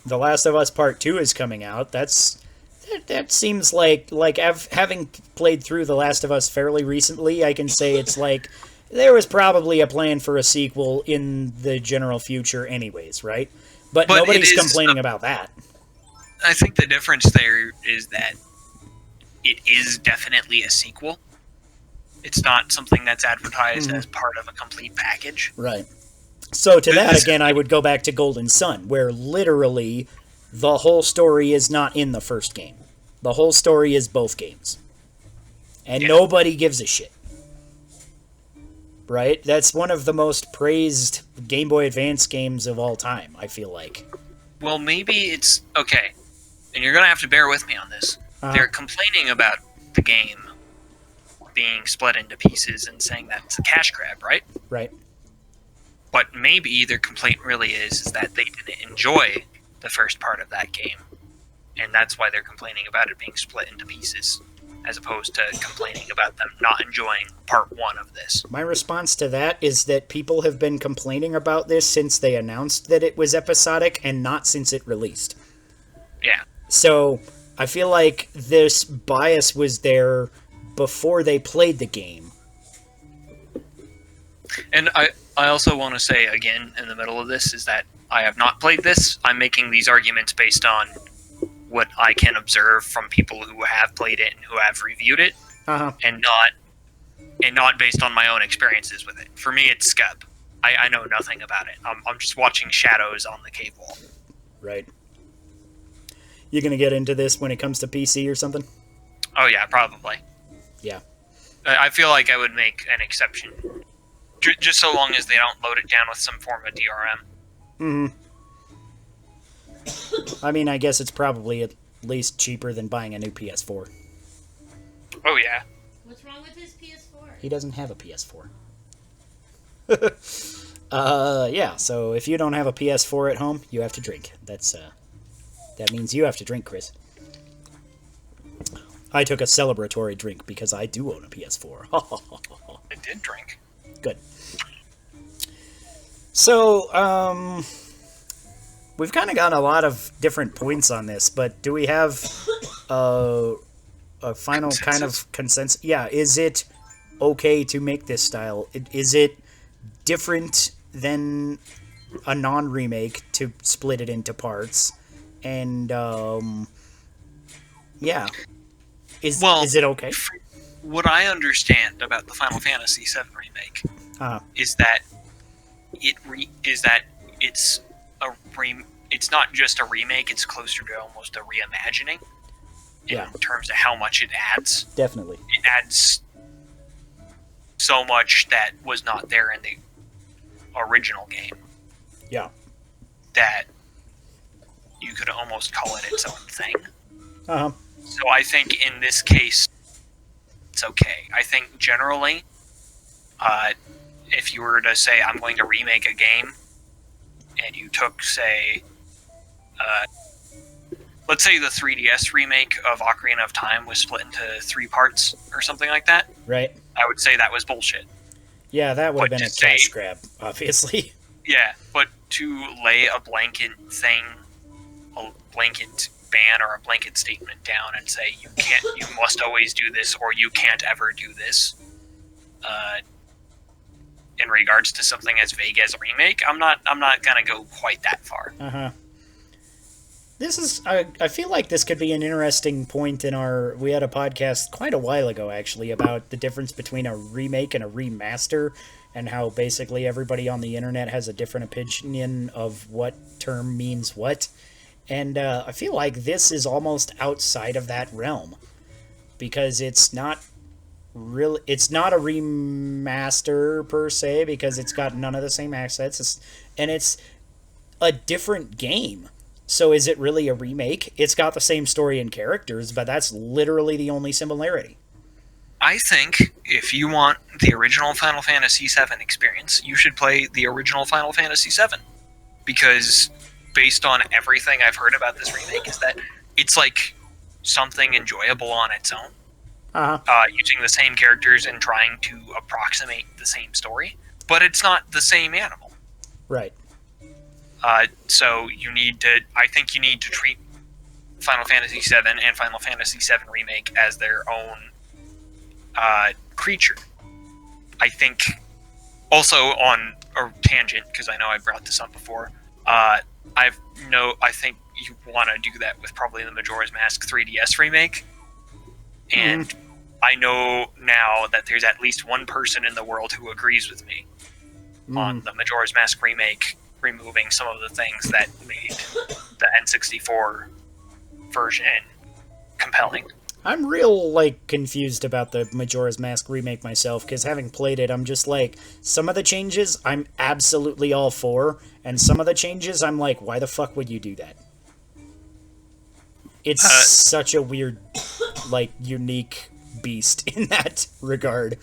The Last of Us Part 2 is coming out. That seems like having played through The Last of Us fairly recently, I can say it's like, there was probably a plan for a sequel in the general future anyways, right? But nobody's complaining about that. I think the difference there is that it is definitely a sequel. It's not something that's advertised as part of a complete package. Right. So to that, again, I would go back to Golden Sun, where literally the whole story is not in the first game. The whole story is both games. And nobody gives a shit. Right? That's one of the most praised Game Boy Advance games of all time, I feel like. Well, maybe it's... Okay. And you're going to have to bear with me on this. They're complaining about the game being split into pieces and saying that it's a cash grab, right? Right. But maybe their complaint really is that they didn't enjoy the first part of that game. And that's why they're complaining about it being split into pieces, as opposed to complaining about them not enjoying part 1 of this. My response to that is that people have been complaining about this since they announced that it was episodic and not since it released. Yeah. So I feel like this bias was there before they played the game. And I also want to say, again, in the middle of this, is that I have not played this. I'm making these arguments based on what I can observe from people who have played it and who have reviewed it, and not based on my own experiences with it. For me, it's scub. I know nothing about it. I'm just watching shadows on the cave wall. Right. You gonna get into this when it comes to PC or something? Oh yeah, probably. Yeah. I feel like I would make an exception, just so long as they don't load it down with some form of DRM. I mean, I guess it's probably at least cheaper than buying a new PS4. Oh yeah. What's wrong with his PS4? He doesn't have a PS4. Yeah, so if you don't have a PS4 at home, you have to drink. That means you have to drink, Chris. I took a celebratory drink because I do own a PS4. I did drink. Good. So, we've kind of got a lot of different points on this, but do we have a final kind of consensus? Yeah, is it okay to make this style? Is it different than a non-remake to split it into parts? And, yeah. Is it okay? What I understand about the Final Fantasy VII Remake is that it's it's not just a remake; it's closer to almost a reimagining. In terms of how much it adds. Definitely. It adds so much that was not there in the original game. Yeah. That you could almost call it its own thing. Uh-huh. So I think in this case, it's okay. I think generally, if you were to say, I'm going to remake a game, and you took, say, let's say the 3DS remake of Ocarina of Time was split into 3 parts or something like that. Right. I would say that was bullshit. Yeah, that would have been a cash grab, obviously. Yeah, but to lay a blanket thing, a blanket ban or a blanket statement down and say you must always do this or you can't ever do this, in regards to something as vague as a remake, I'm not gonna go quite that far. Uh-huh. This is, I feel like this could be an interesting point in we had a podcast quite a while ago, actually, about the difference between a remake and a remaster, and how basically everybody on the internet has a different opinion of what term means what. And I feel like this is almost outside of that realm, because it's not a remaster per se, because it's got none of the same assets, and it's a different game. So is it really a remake? It's got the same story and characters, but that's literally the only similarity. I think if you want the original Final Fantasy VII experience, you should play the original Final Fantasy VII. Because based on everything I've heard about this remake, is that it's like something enjoyable on its own. Using the same characters and trying to approximate the same story. But it's not the same animal. Right. So I think you need to treat Final Fantasy VII and Final Fantasy VII Remake as their own creature. I think, also on a tangent, because I know I brought this up before, I think you want to do that with probably the Majora's Mask 3DS remake. And I know now that there's at least one person in the world who agrees with me on the Majora's Mask remake, removing some of the things that made the N64 version compelling. I'm real, confused about the Majora's Mask remake myself, because having played it, I'm just some of the changes I'm absolutely all for, and some of the changes I'm like, why the fuck would you do that? It's such a weird, unique beast in that regard.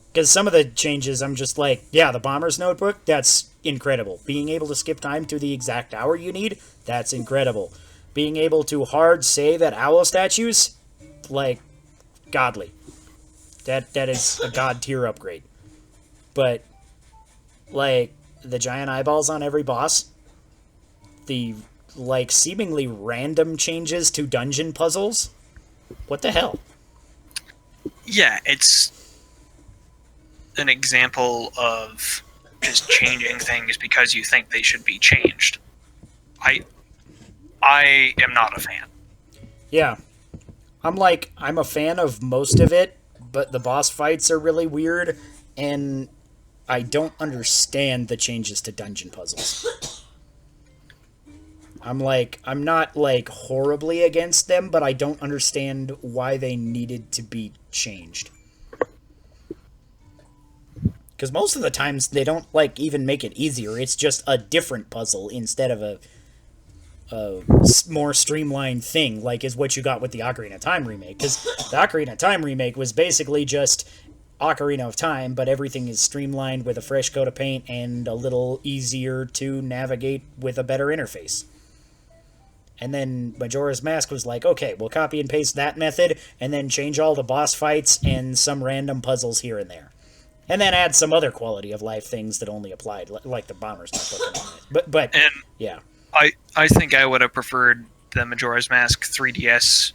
Because some of the changes, I'm just the Bomber's Notebook, that's incredible. Being able to skip time to the exact hour you need, that's incredible. Being able to hard save at owl statues, godly. That is a god tier upgrade. But, the giant eyeballs on every boss, the, seemingly random changes to dungeon puzzles, what the hell? Yeah, it's an example of just changing things because you think they should be changed. I am not a fan. Yeah. I'm a fan of most of it, but the boss fights are really weird, and I don't understand the changes to dungeon puzzles. I'm not, horribly against them, but I don't understand why they needed to be changed. Because most of the times they don't, even make it easier. It's just a different puzzle instead of a more streamlined thing, is what you got with the Ocarina of Time remake. Because the Ocarina of Time remake was basically just Ocarina of Time, but everything is streamlined with a fresh coat of paint and a little easier to navigate with a better interface. And then Majora's Mask was okay, we'll copy and paste that method, and then change all the boss fights and some random puzzles here and there. And then add some other quality of life things that only applied, like the Bomber's Notebook on it. But yeah. I think I would have preferred the Majora's Mask 3DS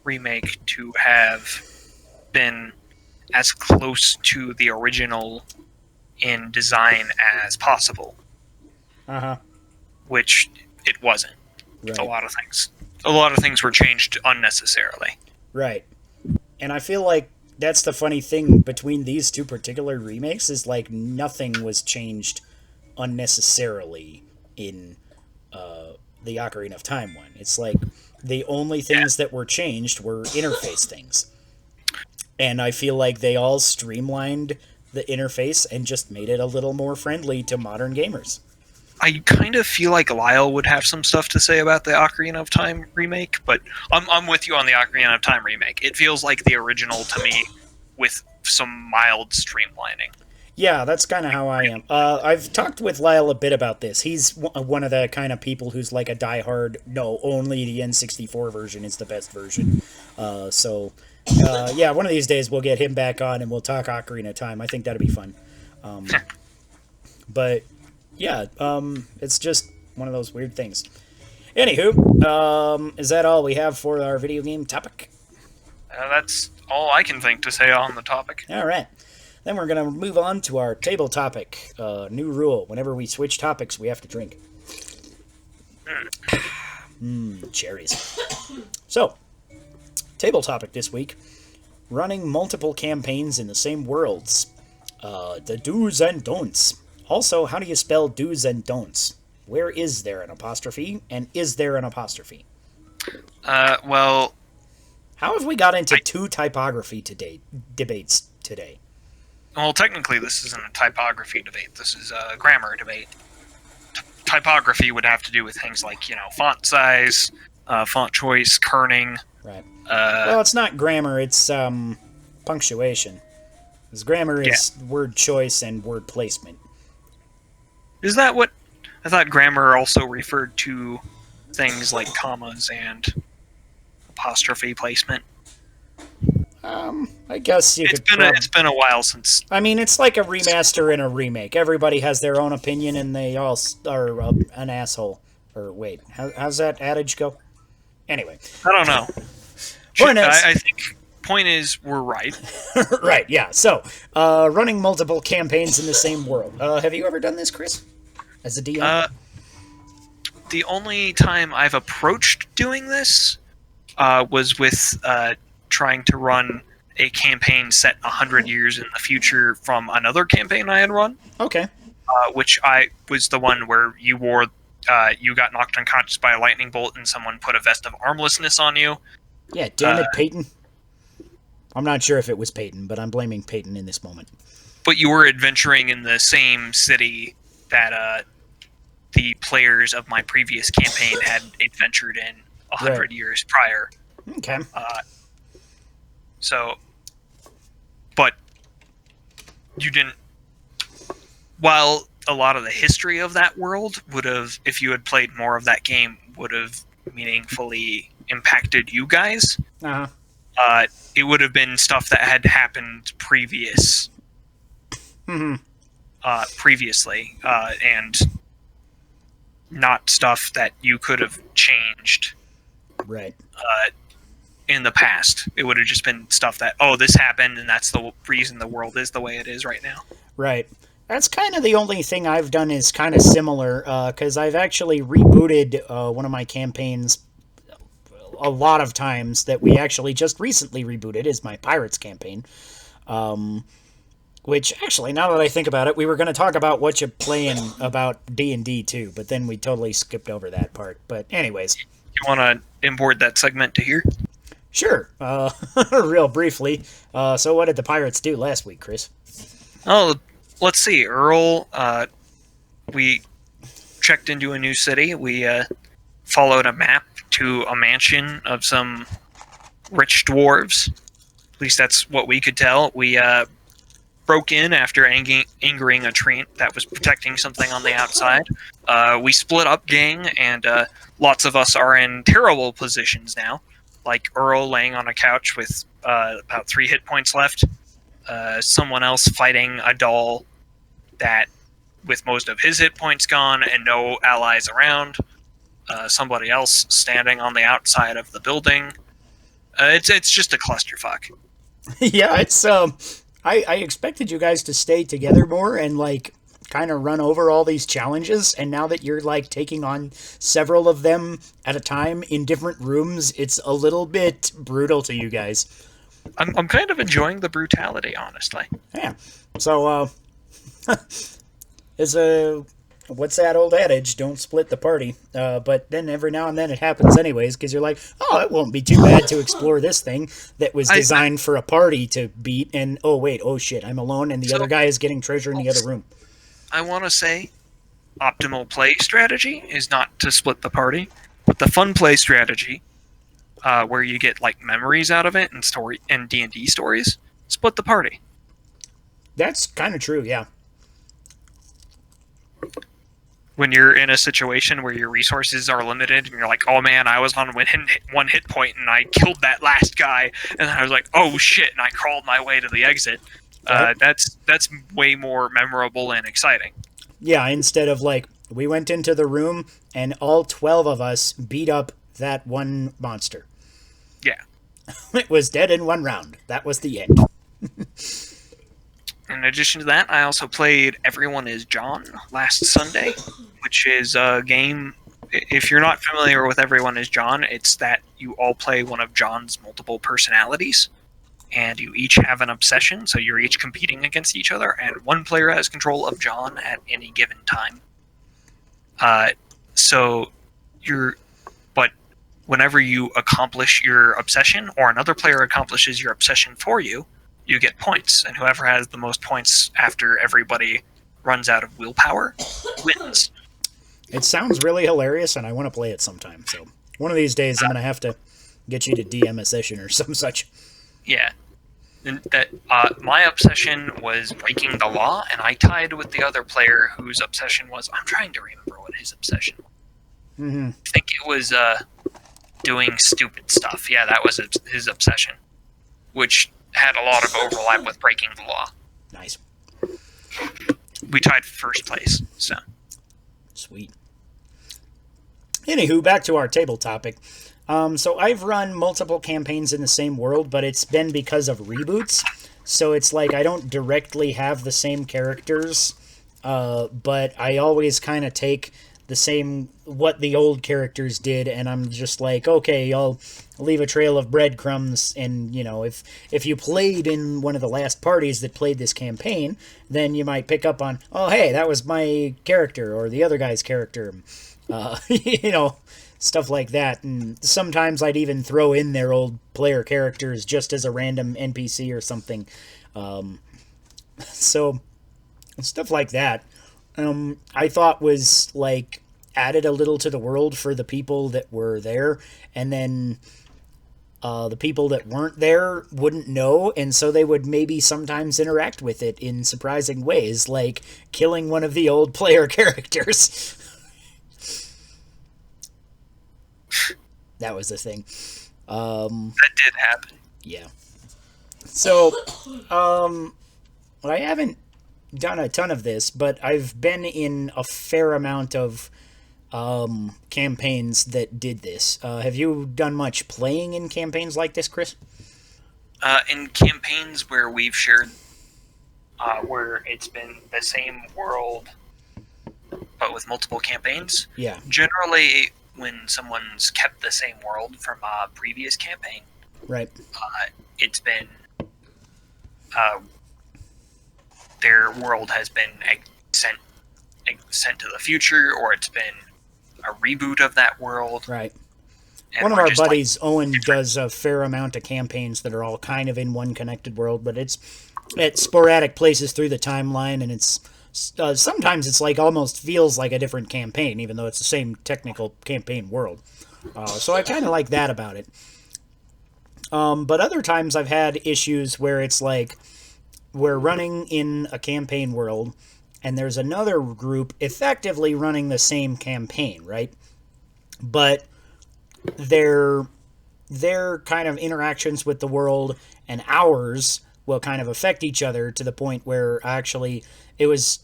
remake to have been as close to the original in design as possible. Which it wasn't. Right. A lot of things were changed unnecessarily. Right. And I feel like that's the funny thing between these two particular remakes is like nothing was changed unnecessarily in the Ocarina of Time one. It's like the only Yeah. things that were changed were interface things. And I feel like they all streamlined the interface and just made it a little more friendly to modern gamers. I kind of feel like Lyle would have some stuff to say about the Ocarina of Time remake, but I'm with you on the Ocarina of Time remake. It feels like the original to me with some mild streamlining. Yeah, that's kind of how I am. I've talked with Lyle a bit about this. He's one of the kind of people who's like a diehard, no, only the N64 version is the best version. Yeah, one of these days we'll get him back on and we'll talk Ocarina of Time. I think that'd be fun. But yeah, it's just one of those weird things. Anywho, is that all we have for our video game topic? That's all I can think to say on the topic. All right. Then we're going to move on to our table topic. New rule. Whenever we switch topics, we have to drink. Cherries. So, table topic this week. Running multiple campaigns in the same worlds. The do's and don'ts. Also, how do you spell do's and don'ts? Where is there an apostrophe? And is there an apostrophe? Well... How have we got into two typography debates today? Well, technically, this isn't a typography debate. This is a grammar debate. Typography would have to do with things like, font size, font choice, kerning. Right. Well, it's not grammar, it's punctuation. Because grammar is word choice and word placement. Is that what... I thought grammar also referred to things like commas and apostrophe placement. I guess It's been a while since... I mean, it's like a remaster and a remake. Everybody has their own opinion, and they all are an asshole. Or wait, how's that adage go? Anyway. I don't know. I think point is we're right. Right, yeah. So, running multiple campaigns in the same world. Have you ever done this, Chris? As a DM? The only time I've approached doing this was with trying to run a campaign set 100 years in the future from another campaign I had run. Okay. Which was the one where you got knocked unconscious by a lightning bolt and someone put a vest of armlessness on you. Yeah, damn it, Peyton. I'm not sure if it was Peyton, but I'm blaming Peyton in this moment. But you were adventuring in the same city that the players of my previous campaign had adventured in 100 years prior. Okay. But you didn't... While a lot of the history of that world would have, if you had played more of that game, would have meaningfully impacted you guys, it would have been stuff that had happened previously, and not stuff that you could have changed. Right. In the past. It would have just been stuff that, this happened, and that's the reason the world is the way it is right now. Right. That's kind of the only thing I've done is kind of similar, because I've actually rebooted one of my campaigns a lot of times that we actually just recently rebooted is my Pirates campaign. Which, actually, now that I think about it, we were going to talk about what you're playing about D&D too, but then we totally skipped over that part. But anyways. You want to import that segment to here? Sure. Real briefly. So what did the Pirates do last week, Chris? Oh, let's see. Earl, we checked into a new city. We followed a map to a mansion of some rich dwarves. At least that's what we could tell. We broke in after angering a treant that was protecting something on the outside. We split up gang, and lots of us are in terrible positions now. Like Earl laying on a couch with about 3 hit points left. Someone else fighting a doll that with most of his hit points gone and no allies around. Somebody else standing on the outside of the building. It's just a clusterfuck. Yeah, it's I expected you guys to stay together more and like kind of run over all these challenges, and now that you're like taking on several of them at a time in different rooms, it's a little bit brutal to you guys. I'm kind of enjoying the brutality, honestly. Yeah. So, is a what's that old adage? Don't split the party. But then every now and then it happens anyways, because you're like, oh, it won't be too bad to explore this thing that was designed for a party to beat. And oh wait, oh shit, I'm alone, and the other guy is getting treasure in the other room. I want to say, optimal play strategy is not to split the party, but the fun play strategy, where you get like memories out of it and story and D&D stories, split the party. That's kind of true, yeah. When you're in a situation where your resources are limited and you're like, oh man, I was on one hit point and I killed that last guy, and then I was like, oh shit, and I crawled my way to the exit. That's way more memorable and exciting. Yeah, instead of like, we went into the room and all 12 of us beat up that one monster. Yeah. It was dead in one round. That was the end. In addition to that, I also played Everyone is John last Sunday, which is a game. If you're not familiar with Everyone is John, it's that you all play one of John's multiple personalities, and you each have an obsession, so you're each competing against each other, and one player has control of John at any given time. But whenever you accomplish your obsession, or another player accomplishes your obsession for you, you get points, and whoever has the most points after everybody runs out of willpower wins. It sounds really hilarious, and I want to play it sometime. So one of these days, I'm going to have to get you to DM a session or some such. Yeah. And my obsession was breaking the law, and I tied with the other player whose obsession was... I'm trying to remember what his obsession was. Mm-hmm. I think it was doing stupid stuff. Yeah, that was his obsession, which had a lot of overlap with breaking the law. Nice. We tied first place, so. Sweet. Anywho, back to our table topic. So I've run multiple campaigns in the same world, but it's been because of reboots. So it's like I don't directly have the same characters, but I always kind of take the same, what the old characters did, and I'm just like, okay, I'll leave a trail of breadcrumbs, and, you know, if you played in one of the last parties that played this campaign, then you might pick up on, oh, hey, that was my character, or the other guy's character, you know, stuff like that, and sometimes I'd even throw in their old player characters just as a random NPC or something, so, stuff like that. I thought was, like, added a little to the world for the people that were there, and then the people that weren't there wouldn't know, and so they would maybe sometimes interact with it in surprising ways, like killing one of the old player characters. That was the thing. That did happen. Yeah. So, I haven't done a ton of this, but I've been in a fair amount of campaigns that did this. Have you done much playing in campaigns like this, Chris? In campaigns where we've shared, where it's been the same world, but with multiple campaigns. Yeah. Generally, when someone's kept the same world from a previous campaign, right? It's been their world has been sent to the future, or it's been a reboot of that world. Right. And one of our buddies, like, Owen, does a fair amount of campaigns that are all kind of in one connected world, but it's at sporadic places through the timeline, and it's sometimes it's like almost feels like a different campaign, even though it's the same technical campaign world. So I kind of like that about it. But other times I've had issues where it's like we're running in a campaign world, and there's another group effectively running the same campaign, right? But their kind of interactions with the world and ours will kind of affect each other to the point where actually it was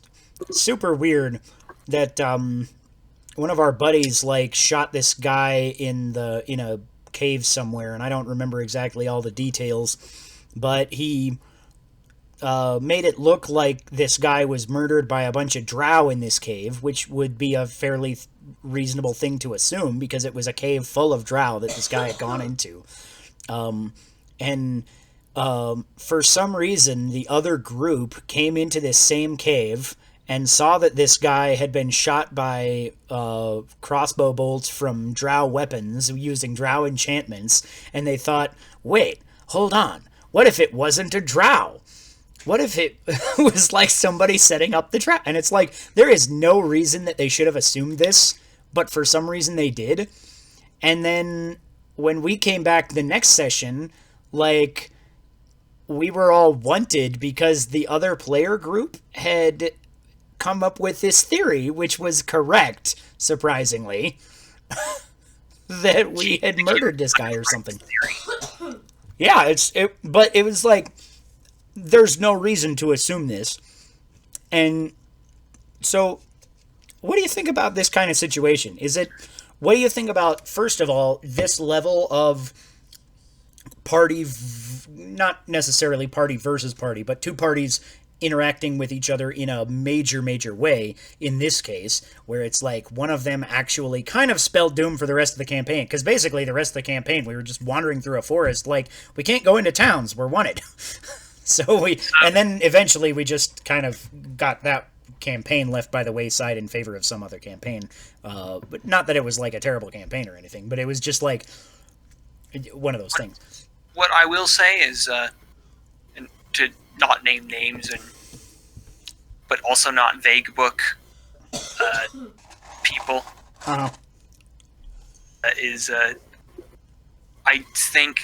super weird that one of our buddies like shot this guy in a cave somewhere, and I don't remember exactly all the details, but he made it look like this guy was murdered by a bunch of drow in this cave, which would be a fairly reasonable thing to assume because it was a cave full of drow that this guy had gone into. And for some reason, the other group came into this same cave and saw that this guy had been shot by crossbow bolts from drow weapons using drow enchantments, and they thought, wait, hold on, what if it wasn't a drow? What if it was like somebody setting up the trap? And it's like, there is no reason that they should have assumed this, but for some reason they did. And then when we came back the next session, like, we were all wanted because the other player group had come up with this theory, which was correct, surprisingly, that we had murdered this guy or something. Yeah, but it was like, there's no reason to assume this. And so, what do you think about this kind of situation? What do you think about, first of all, this level of not necessarily party versus party, but two parties interacting with each other in a major, major way, in this case, where it's like one of them actually kind of spelled doom for the rest of the campaign. Because basically, the rest of the campaign, we were just wandering through a forest, like, we can't go into towns, we're wanted. And then eventually we just kind of got that campaign left by the wayside in favor of some other campaign. But not that it was like a terrible campaign or anything, but it was just like one of those things. What I will say is, and to not name names, but also not vague book people, Uh-huh. I think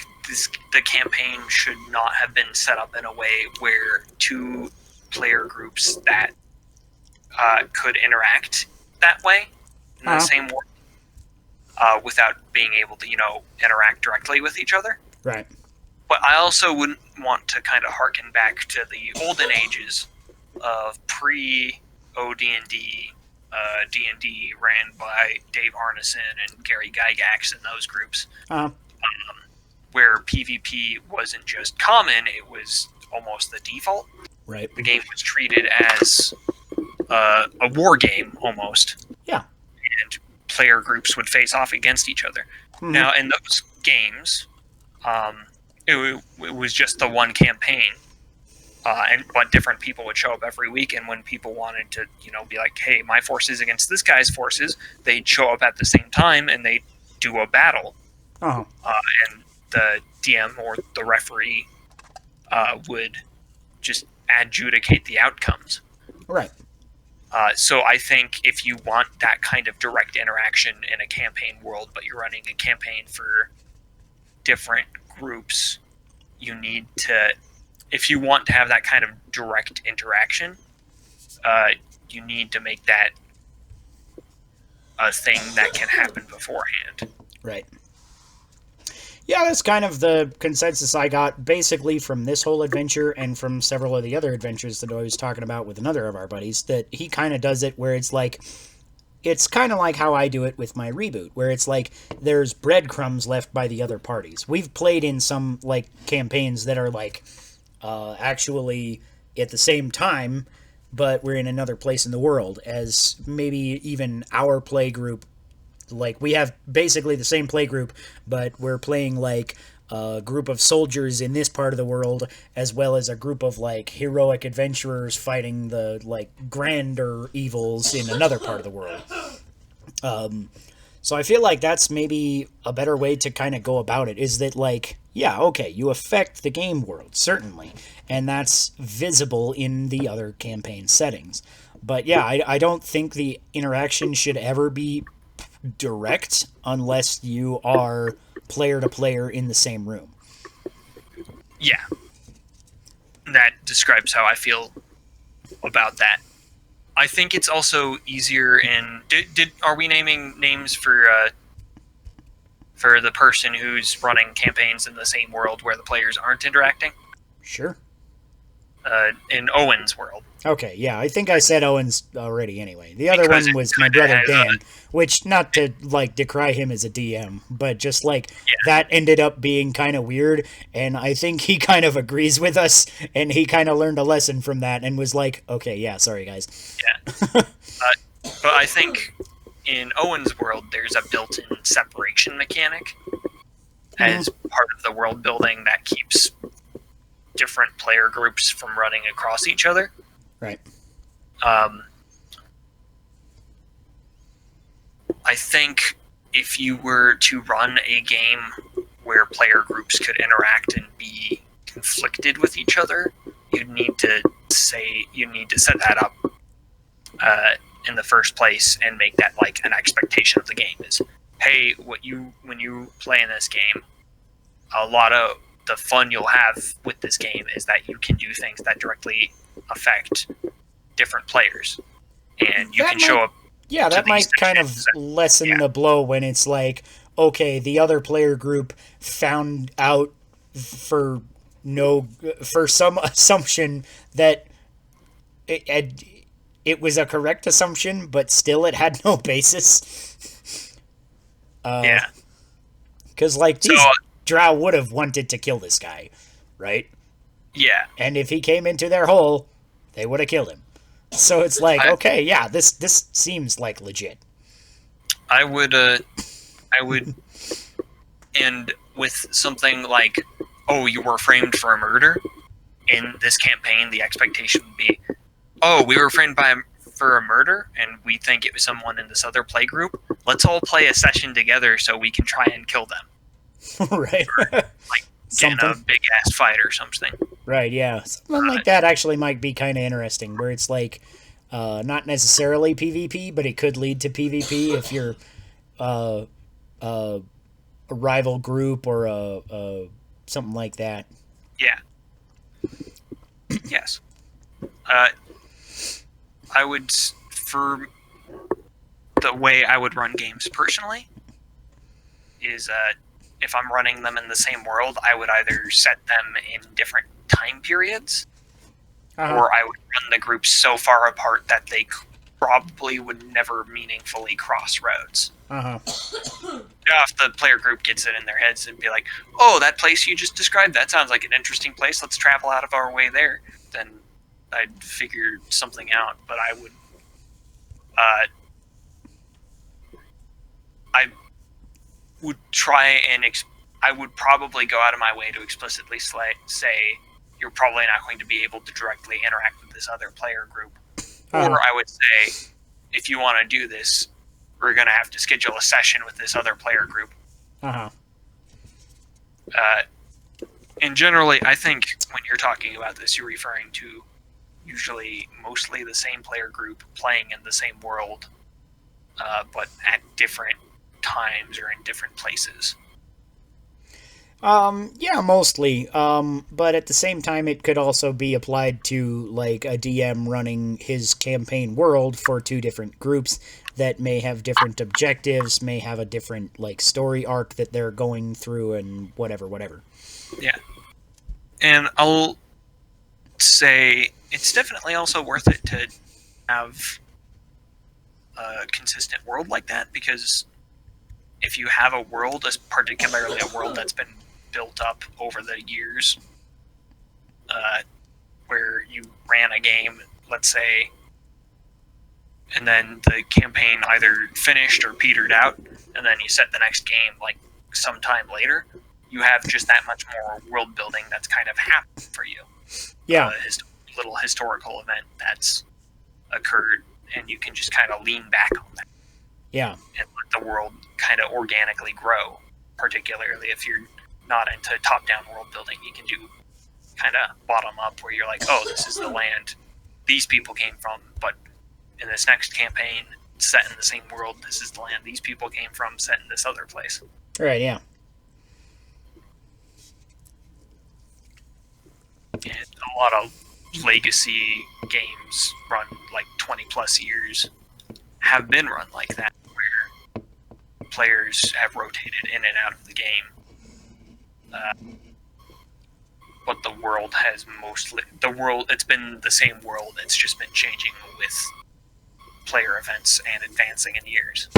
the campaign should not have been set up in a way where two player groups that could interact that way in the same way without being able to, interact directly with each other. Right. But I also wouldn't want to kind of harken back to the olden ages of pre-OD&D, D&D ran by Dave Arneson and Gary Gygax and those groups. Where PvP wasn't just common, it was almost the default. Right. The game was treated as a war game, almost. Yeah. And player groups would face off against each other. Mm-hmm. Now, in those games, it was just the one campaign. But different people would show up every week, and when people wanted to, be like, hey, my forces against this guy's forces, they'd show up at the same time, and they'd do a battle. Uh-huh. And the DM or the referee would just adjudicate the outcomes. Right. So I think if you want that kind of direct interaction in a campaign world, but you're running a campaign for different groups, you need to, if you want to have that kind of direct interaction, you need to make that a thing that can happen beforehand. Right. Yeah, that's kind of the consensus I got basically from this whole adventure and from several of the other adventures that I was talking about with another of our buddies, that he kind of does it where it's like, it's kind of like how I do it with my reboot, where it's like there's breadcrumbs left by the other parties. We've played in some like campaigns that are like actually at the same time, but we're in another place in the world, as maybe even our play group. Like, we have basically the same play group, but we're playing, like, a group of soldiers in this part of the world, as well as a group of, like, heroic adventurers fighting the, like, grander evils in another part of the world. So I feel like that's maybe a better way to kind of go about it, is that, like, yeah, okay, you affect the game world, certainly, and that's visible in the other campaign settings. But, yeah, I don't think the interaction should ever be direct unless you are player to player in the same room. Yeah. That describes how I feel about that. I think it's also easier in... Are we naming names for the person who's running campaigns in the same world where the players aren't interacting? Sure. in Owen's world. Okay, yeah, I think I said Owens already anyway. The other Because one it was my kinda brother has Dan, which, not to, like, decry him as a DM, but just, like, Yeah. that ended up being kind of weird, and I think he kind of agrees with us, and he kind of learned a lesson from that and was like, okay, yeah, sorry, guys. But I think in Owen's world, there's a built-in separation mechanic as part of the world building that keeps different player groups from running across each other. Right. I think if you were to run a game where player groups could interact and be conflicted with each other, you'd need to set that up in the first place and make that like an expectation of the game is, hey, when you play in this game, a lot of the fun you'll have with this game is that you can do things that directly affect different players, and you That can show might- up. Yeah, that these might kind of sections. lessen Yeah. the blow when it's like, okay, the other player group found out for some assumption that it was a correct assumption, but still it had no basis. Yeah. Because, like, these So drow would have wanted to kill this guy, right? yeah, And if he came into their hole, they would have killed him. So it's like, I- okay, yeah, this seems like legit. I would, and with something like, oh, you were framed for a murder. In this campaign, the expectation would be, oh, we were framed for a murder, and we think it was someone in this other play group. Let's all play a session together so we can try and kill them. Right. Like, get in a Something. big ass fight or something. Right, yeah. Something like that actually might be kind of interesting, where it's like, not necessarily PvP, but it could lead to PvP if you're a rival group or something like that. Yeah. Yes. I would, for the way I would run games personally, is if I'm running them in the same world, I would either set them in different time periods, or I would run the groups so far apart that they probably would never meaningfully cross roads. If the player group gets it in their heads and be like, oh, that place you just described, that sounds like an interesting place, let's travel out of our way there, then I'd figure something out. But I would try and I would probably go out of my way to explicitly say you're probably not going to be able to directly interact with this other player group. Or I would say, if you want to do this, we're going to have to schedule a session with this other player group. And generally, I think when you're talking about this, you're referring to usually mostly the same player group playing in the same world, but at different times or in different places. Yeah, mostly. But at the same time, it could also be applied to, like, a DM running his campaign world for two different groups that may have different objectives, may have a different, like, story arc that they're going through, and whatever. Yeah. And I'll say it's definitely also worth it to have a consistent world like that, because if you have a world, particularly a world that's been built up over the years, where you ran a game, let's say, and then the campaign either finished or petered out, and then you set the next game like sometime later, you have just that much more world building that's kind of happened for you. Yeah. Little historical event that's occurred, and you can just kind of lean back on that. Yeah. And let the world kind of organically grow, particularly if you're not into top-down world building. You can do kind of bottom-up, where you're like, oh, this is the land these people came from, but in this next campaign, set in the same world, this is the land these people came from, set in this other place. Right, yeah. And a lot of legacy games run like 20-plus years have been run like that, where players have rotated in and out of the game. but the world has it's been the same world. It's just been changing with player events and advancing in years.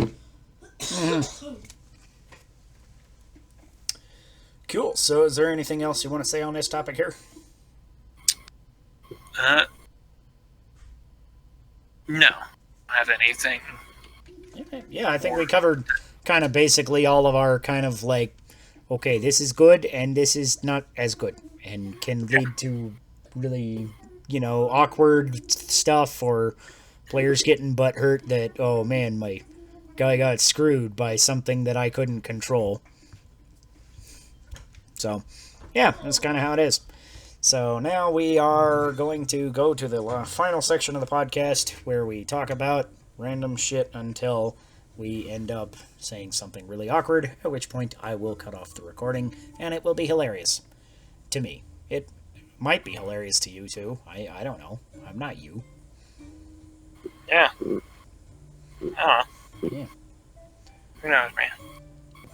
Cool. So, is there anything else you want to say on this topic here? No. I have anything. Yeah, I think we covered kind of basically all of our kind of like, okay, this is good and this is not as good, and can lead to really, awkward stuff or players getting butt hurt that, oh man, my guy got screwed by something that I couldn't control. So, yeah, that's kind of how it is. So now we are going to go to the final section of the podcast where we talk about random shit until we end up saying something really awkward, at which point I will cut off the recording, and it will be hilarious. To me. It might be hilarious to you, too. I don't know. I'm not you. Yeah. Yeah. Yeah. Who knows, man?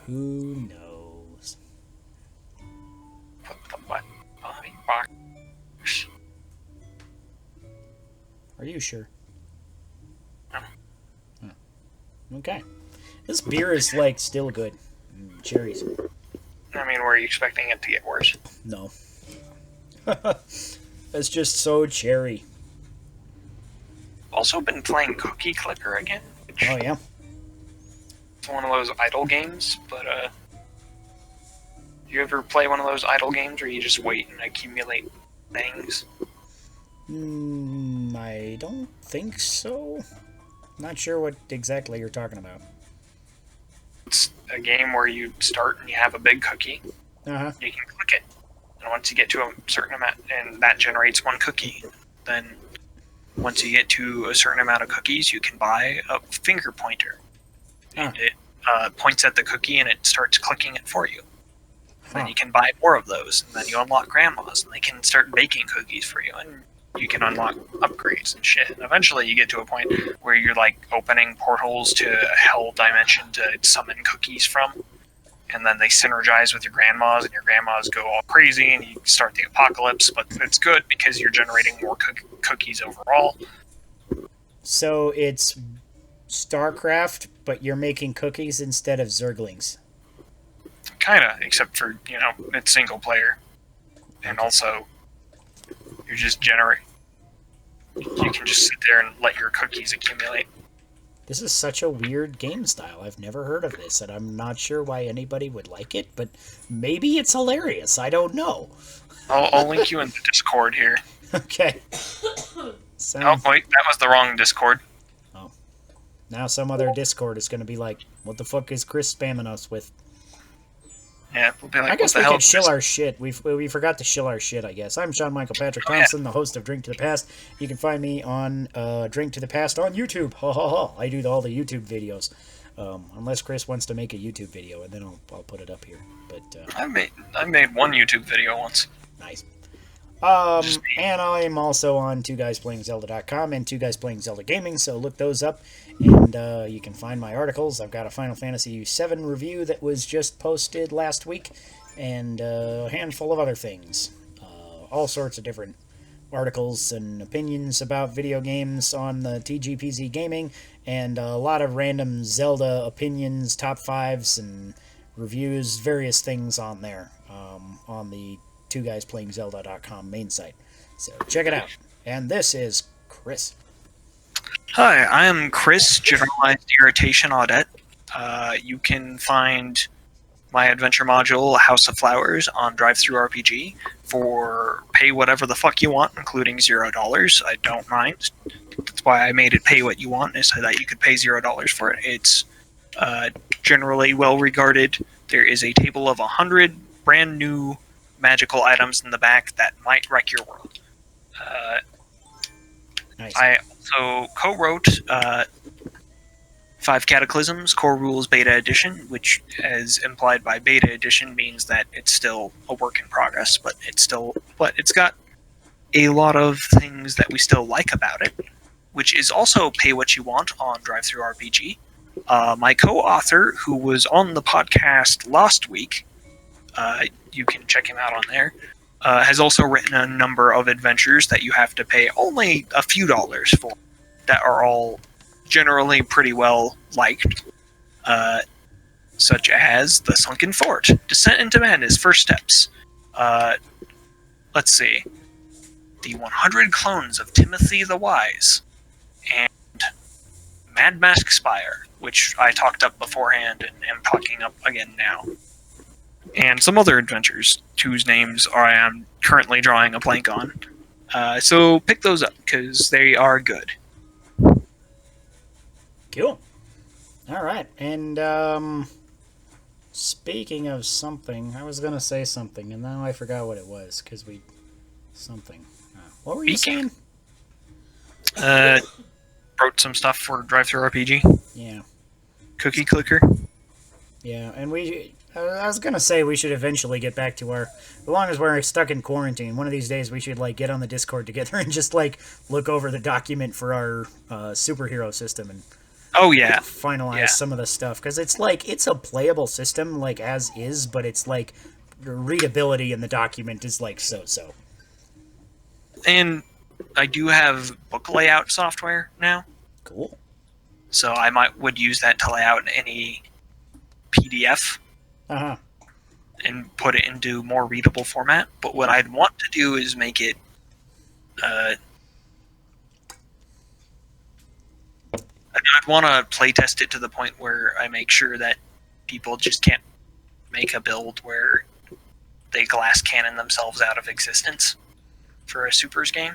Who knows? Put the butt behind box. Are you sure? No. Okay. This beer is, like, still good. Cherries. I mean, were you expecting it to get worse? No. It's just so cherry. Also been playing Cookie Clicker again. Oh, yeah? It's one of those idle games, but, you ever play one of those idle games where you just wait and accumulate things? I don't think so. Not sure what exactly you're talking about. It's a game where you start and you have a big cookie. Uh-huh. You can click it. And once you get to a certain amount, and that generates one cookie, then once you get to a certain amount of cookies, you can buy a finger pointer. And it points at the cookie and it starts clicking it for you. Then you can buy more of those, and then you unlock grandmas, and they can start baking cookies for you, and you can unlock upgrades and shit. And eventually you get to a point where you're like opening portals to a hell dimension to summon cookies from, and then they synergize with your grandmas, and your grandmas go all crazy, and you start the apocalypse. But it's good because you're generating more cookies overall. So it's StarCraft, but you're making cookies instead of Zerglings. Kinda, except for, it's single player. And also, you just generate. You can just sit there and let your cookies accumulate. This is such a weird game style. I've never heard of this, and I'm not sure why anybody would like it, but maybe it's hilarious. I don't know. I'll link you in the Discord here. Okay. Oh, wait, that was the wrong Discord. Oh. Now some other Discord is going to be like, what the fuck is Chris spamming us with? Yeah, we'll be like, I guess what the we hell could shill our shit. We forgot to shill our shit, I guess. I'm Sean Michael Patrick Thompson, the host of Drink to the Past. You can find me on Drink to the Past on YouTube. Ha ha ha. I do all the YouTube videos. Unless Chris wants to make a YouTube video, and then I'll put it up here. But I made one YouTube video once. Nice. And I'm also on 2guysplayingzelda.com and 2guysplayingzelda gaming, so look those up, and you can find my articles. I've got a Final Fantasy VII review that was just posted last week, and a handful of other things. All sorts of different articles and opinions about video games on the TGPZ Gaming, and a lot of random Zelda opinions, top fives, and reviews, various things on there, on the 2guysplayingzelda.com main site. So check it out. And this is Chris. Hi, I am Chris, Generalized Irritation Audette. You can find my adventure module, House of Flowers, on DriveThruRPG for pay whatever the fuck you want, including $0. I don't mind. That's why I made it pay what you want, is so that you could pay $0 for it. It's generally well regarded. There is a table of 100 brand new magical items in the back that might wreck your world. Nice. I also co-wrote 5 Cataclysms Core Rules Beta Edition, which, as implied by Beta Edition, means that it's still a work in progress, but it's got a lot of things that we still like about it, which is also pay what you want on DriveThruRPG. My co-author, who was on the podcast last week, you can check him out on there, has also written a number of adventures that you have to pay only a few dollars for, that are all generally pretty well liked, such as The Sunken Fort, Descent into Madness, First Steps. Let's see. The 100 Clones of Timothy the Wise, and Mad Mask Spire, which I talked up beforehand and am talking up again now. And some other adventures whose names I am currently drawing a blank on. So pick those up, because they are good. Cool. All right, and speaking of something, I was gonna say something, and now I forgot what it was because we something. What were you saying? Wrote some stuff for Drive-Thru RPG. Yeah. Cookie Clicker. Yeah, and I was gonna say we should eventually get back to as long as we're stuck in quarantine, one of these days we should like get on the Discord together and just like look over the document for our superhero system and finalize some of the stuff, because it's like it's a playable system like as is, but it's like the readability in the document is like so. And I do have book layout software now. Cool. So I would use that to lay out any PDF and put it into more readable format. But what I'd want to do is make it I'd want to playtest it to the point where I make sure that people just can't make a build where they glass cannon themselves out of existence for a Supers game.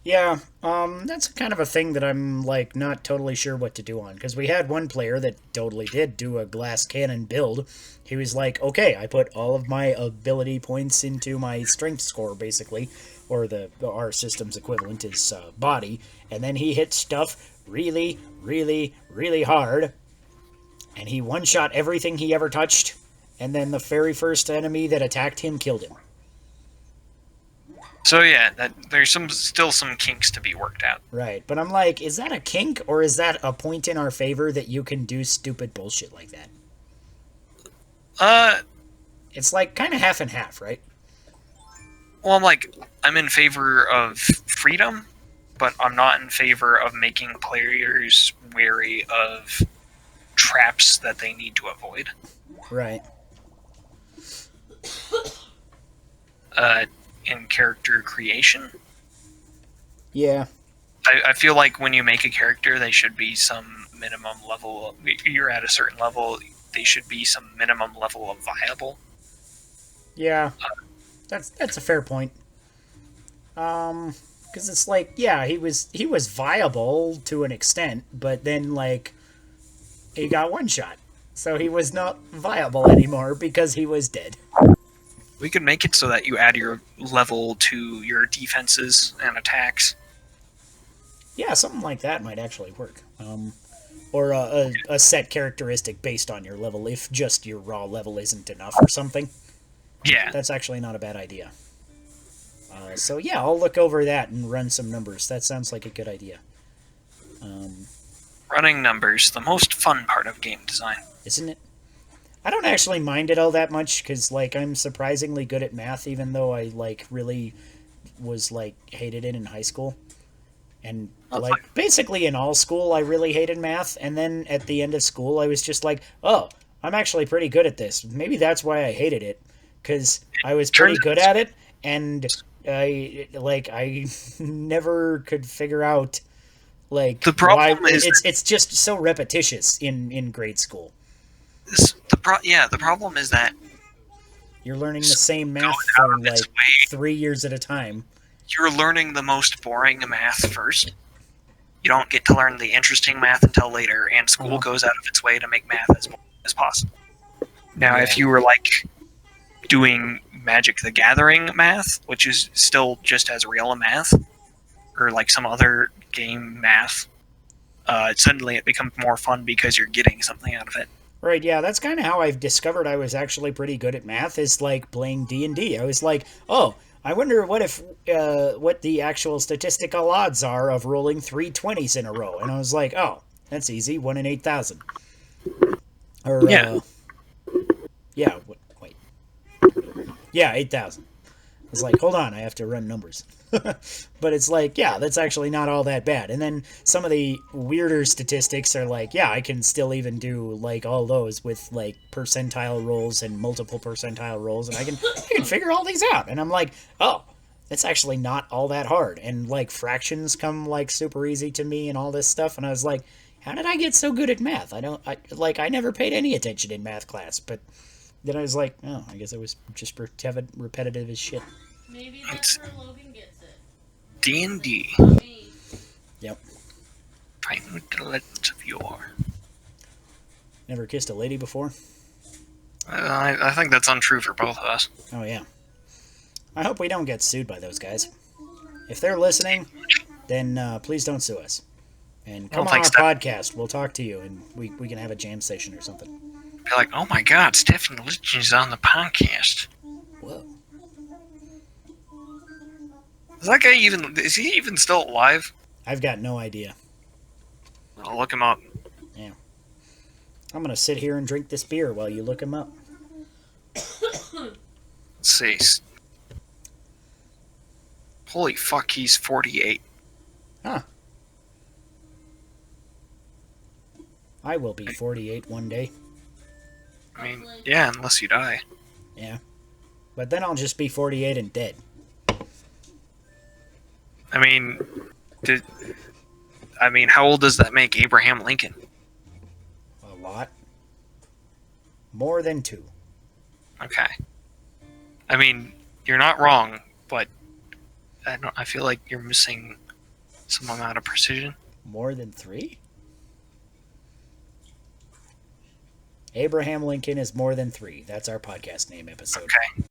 Yeah, that's kind of a thing that I'm, like, not totally sure what to do on, because we had one player that totally did do a glass cannon build. He was like, okay, I put all of my ability points into my strength score, basically, or our system's equivalent is body, and then he hit stuff really, really, really hard, and he one-shot everything he ever touched, and then the very first enemy that attacked him killed him. So yeah, there's still some kinks to be worked out. Right, but I'm like, is that a kink, or is that a point in our favor that you can do stupid bullshit like that? It's like kind of half and half, right? Well, I'm in favor of freedom, but I'm not in favor of making players wary of traps that they need to avoid. Right. In character creation. Yeah. I feel like when you make a character, they should be some minimum level. You're at a certain level, they should be some minimum level of viable. Yeah. That's a fair point. Because it's like, yeah, he was viable to an extent, but then like he got one shot, so he was not viable anymore because he was dead. We could make it so that you add your level to your defenses and attacks. Yeah, something like that might actually work. Or a set characteristic based on your level, if just your raw level isn't enough or something. Yeah. That's actually not a bad idea. So yeah, I'll look over that and run some numbers. That sounds like a good idea. Running numbers, the most fun part of game design. Isn't it? I don't actually mind it all that much, because, like, I'm surprisingly good at math, even though I, like, really was, like, hated it in high school. And, like, basically in all school, I really hated math, and then at the end of school, I was just like, oh, I'm actually pretty good at this. Maybe that's why I hated it, because I was pretty good at it, and I never could figure out, like, the problem why... is... It's just so repetitious in grade school. The problem is that you're learning the same math for like 3 years at a time. You're learning the most boring math first. You don't get to learn the interesting math until later, and school goes out of its way to make math as boring as possible. Now, if you were like doing Magic the Gathering math, which is still just as real a math, or like some other game math, suddenly it becomes more fun because you're getting something out of it. Right, yeah, that's kind of how I've discovered I was actually pretty good at math, is like playing D&D. I was like, oh, I wonder what the actual statistical odds are of rolling 3 20s in a row. And I was like, oh, that's easy, 1 in 8,000. Or, wait. Yeah, 8,000. I was like, hold on, I have to run numbers. But it's like, yeah, that's actually not all that bad. And then some of the weirder statistics are like, yeah, I can still even do like all those with like percentile rolls and multiple percentile rolls, and I can figure all these out. And I'm like, oh, it's actually not all that hard. And like fractions come like super easy to me and all this stuff. And I was like, how did I get so good at math? I never paid any attention in math class, but then I was like, oh, I guess it was just repetitive as shit. Maybe that's where Logan gets it. D&D. Not me. Yep. Fighting with the legends of yore. Never kissed a lady before? I think that's untrue for both of us. Oh, yeah. I hope we don't get sued by those guys. If they're listening, then please don't sue us. And come on our podcast. We'll talk to you, and we can have a jam session or something. Be like, oh my god, Stephen Lichten's on the podcast. Whoa. Is he even still alive? I've got no idea. I'll look him up. Yeah. I'm going to sit here and drink this beer while you look him up. Let's see. Holy fuck, he's 48. Huh. I will be 48 one day. I mean, yeah, unless you die. Yeah. But then I'll just be 48 and dead. I mean, how old does that make Abraham Lincoln? A lot. More than 2. Okay. I mean, you're not wrong, but I feel like you're missing some amount of precision. More than 3? Abraham Lincoln is more than 3. That's our podcast name episode. Okay.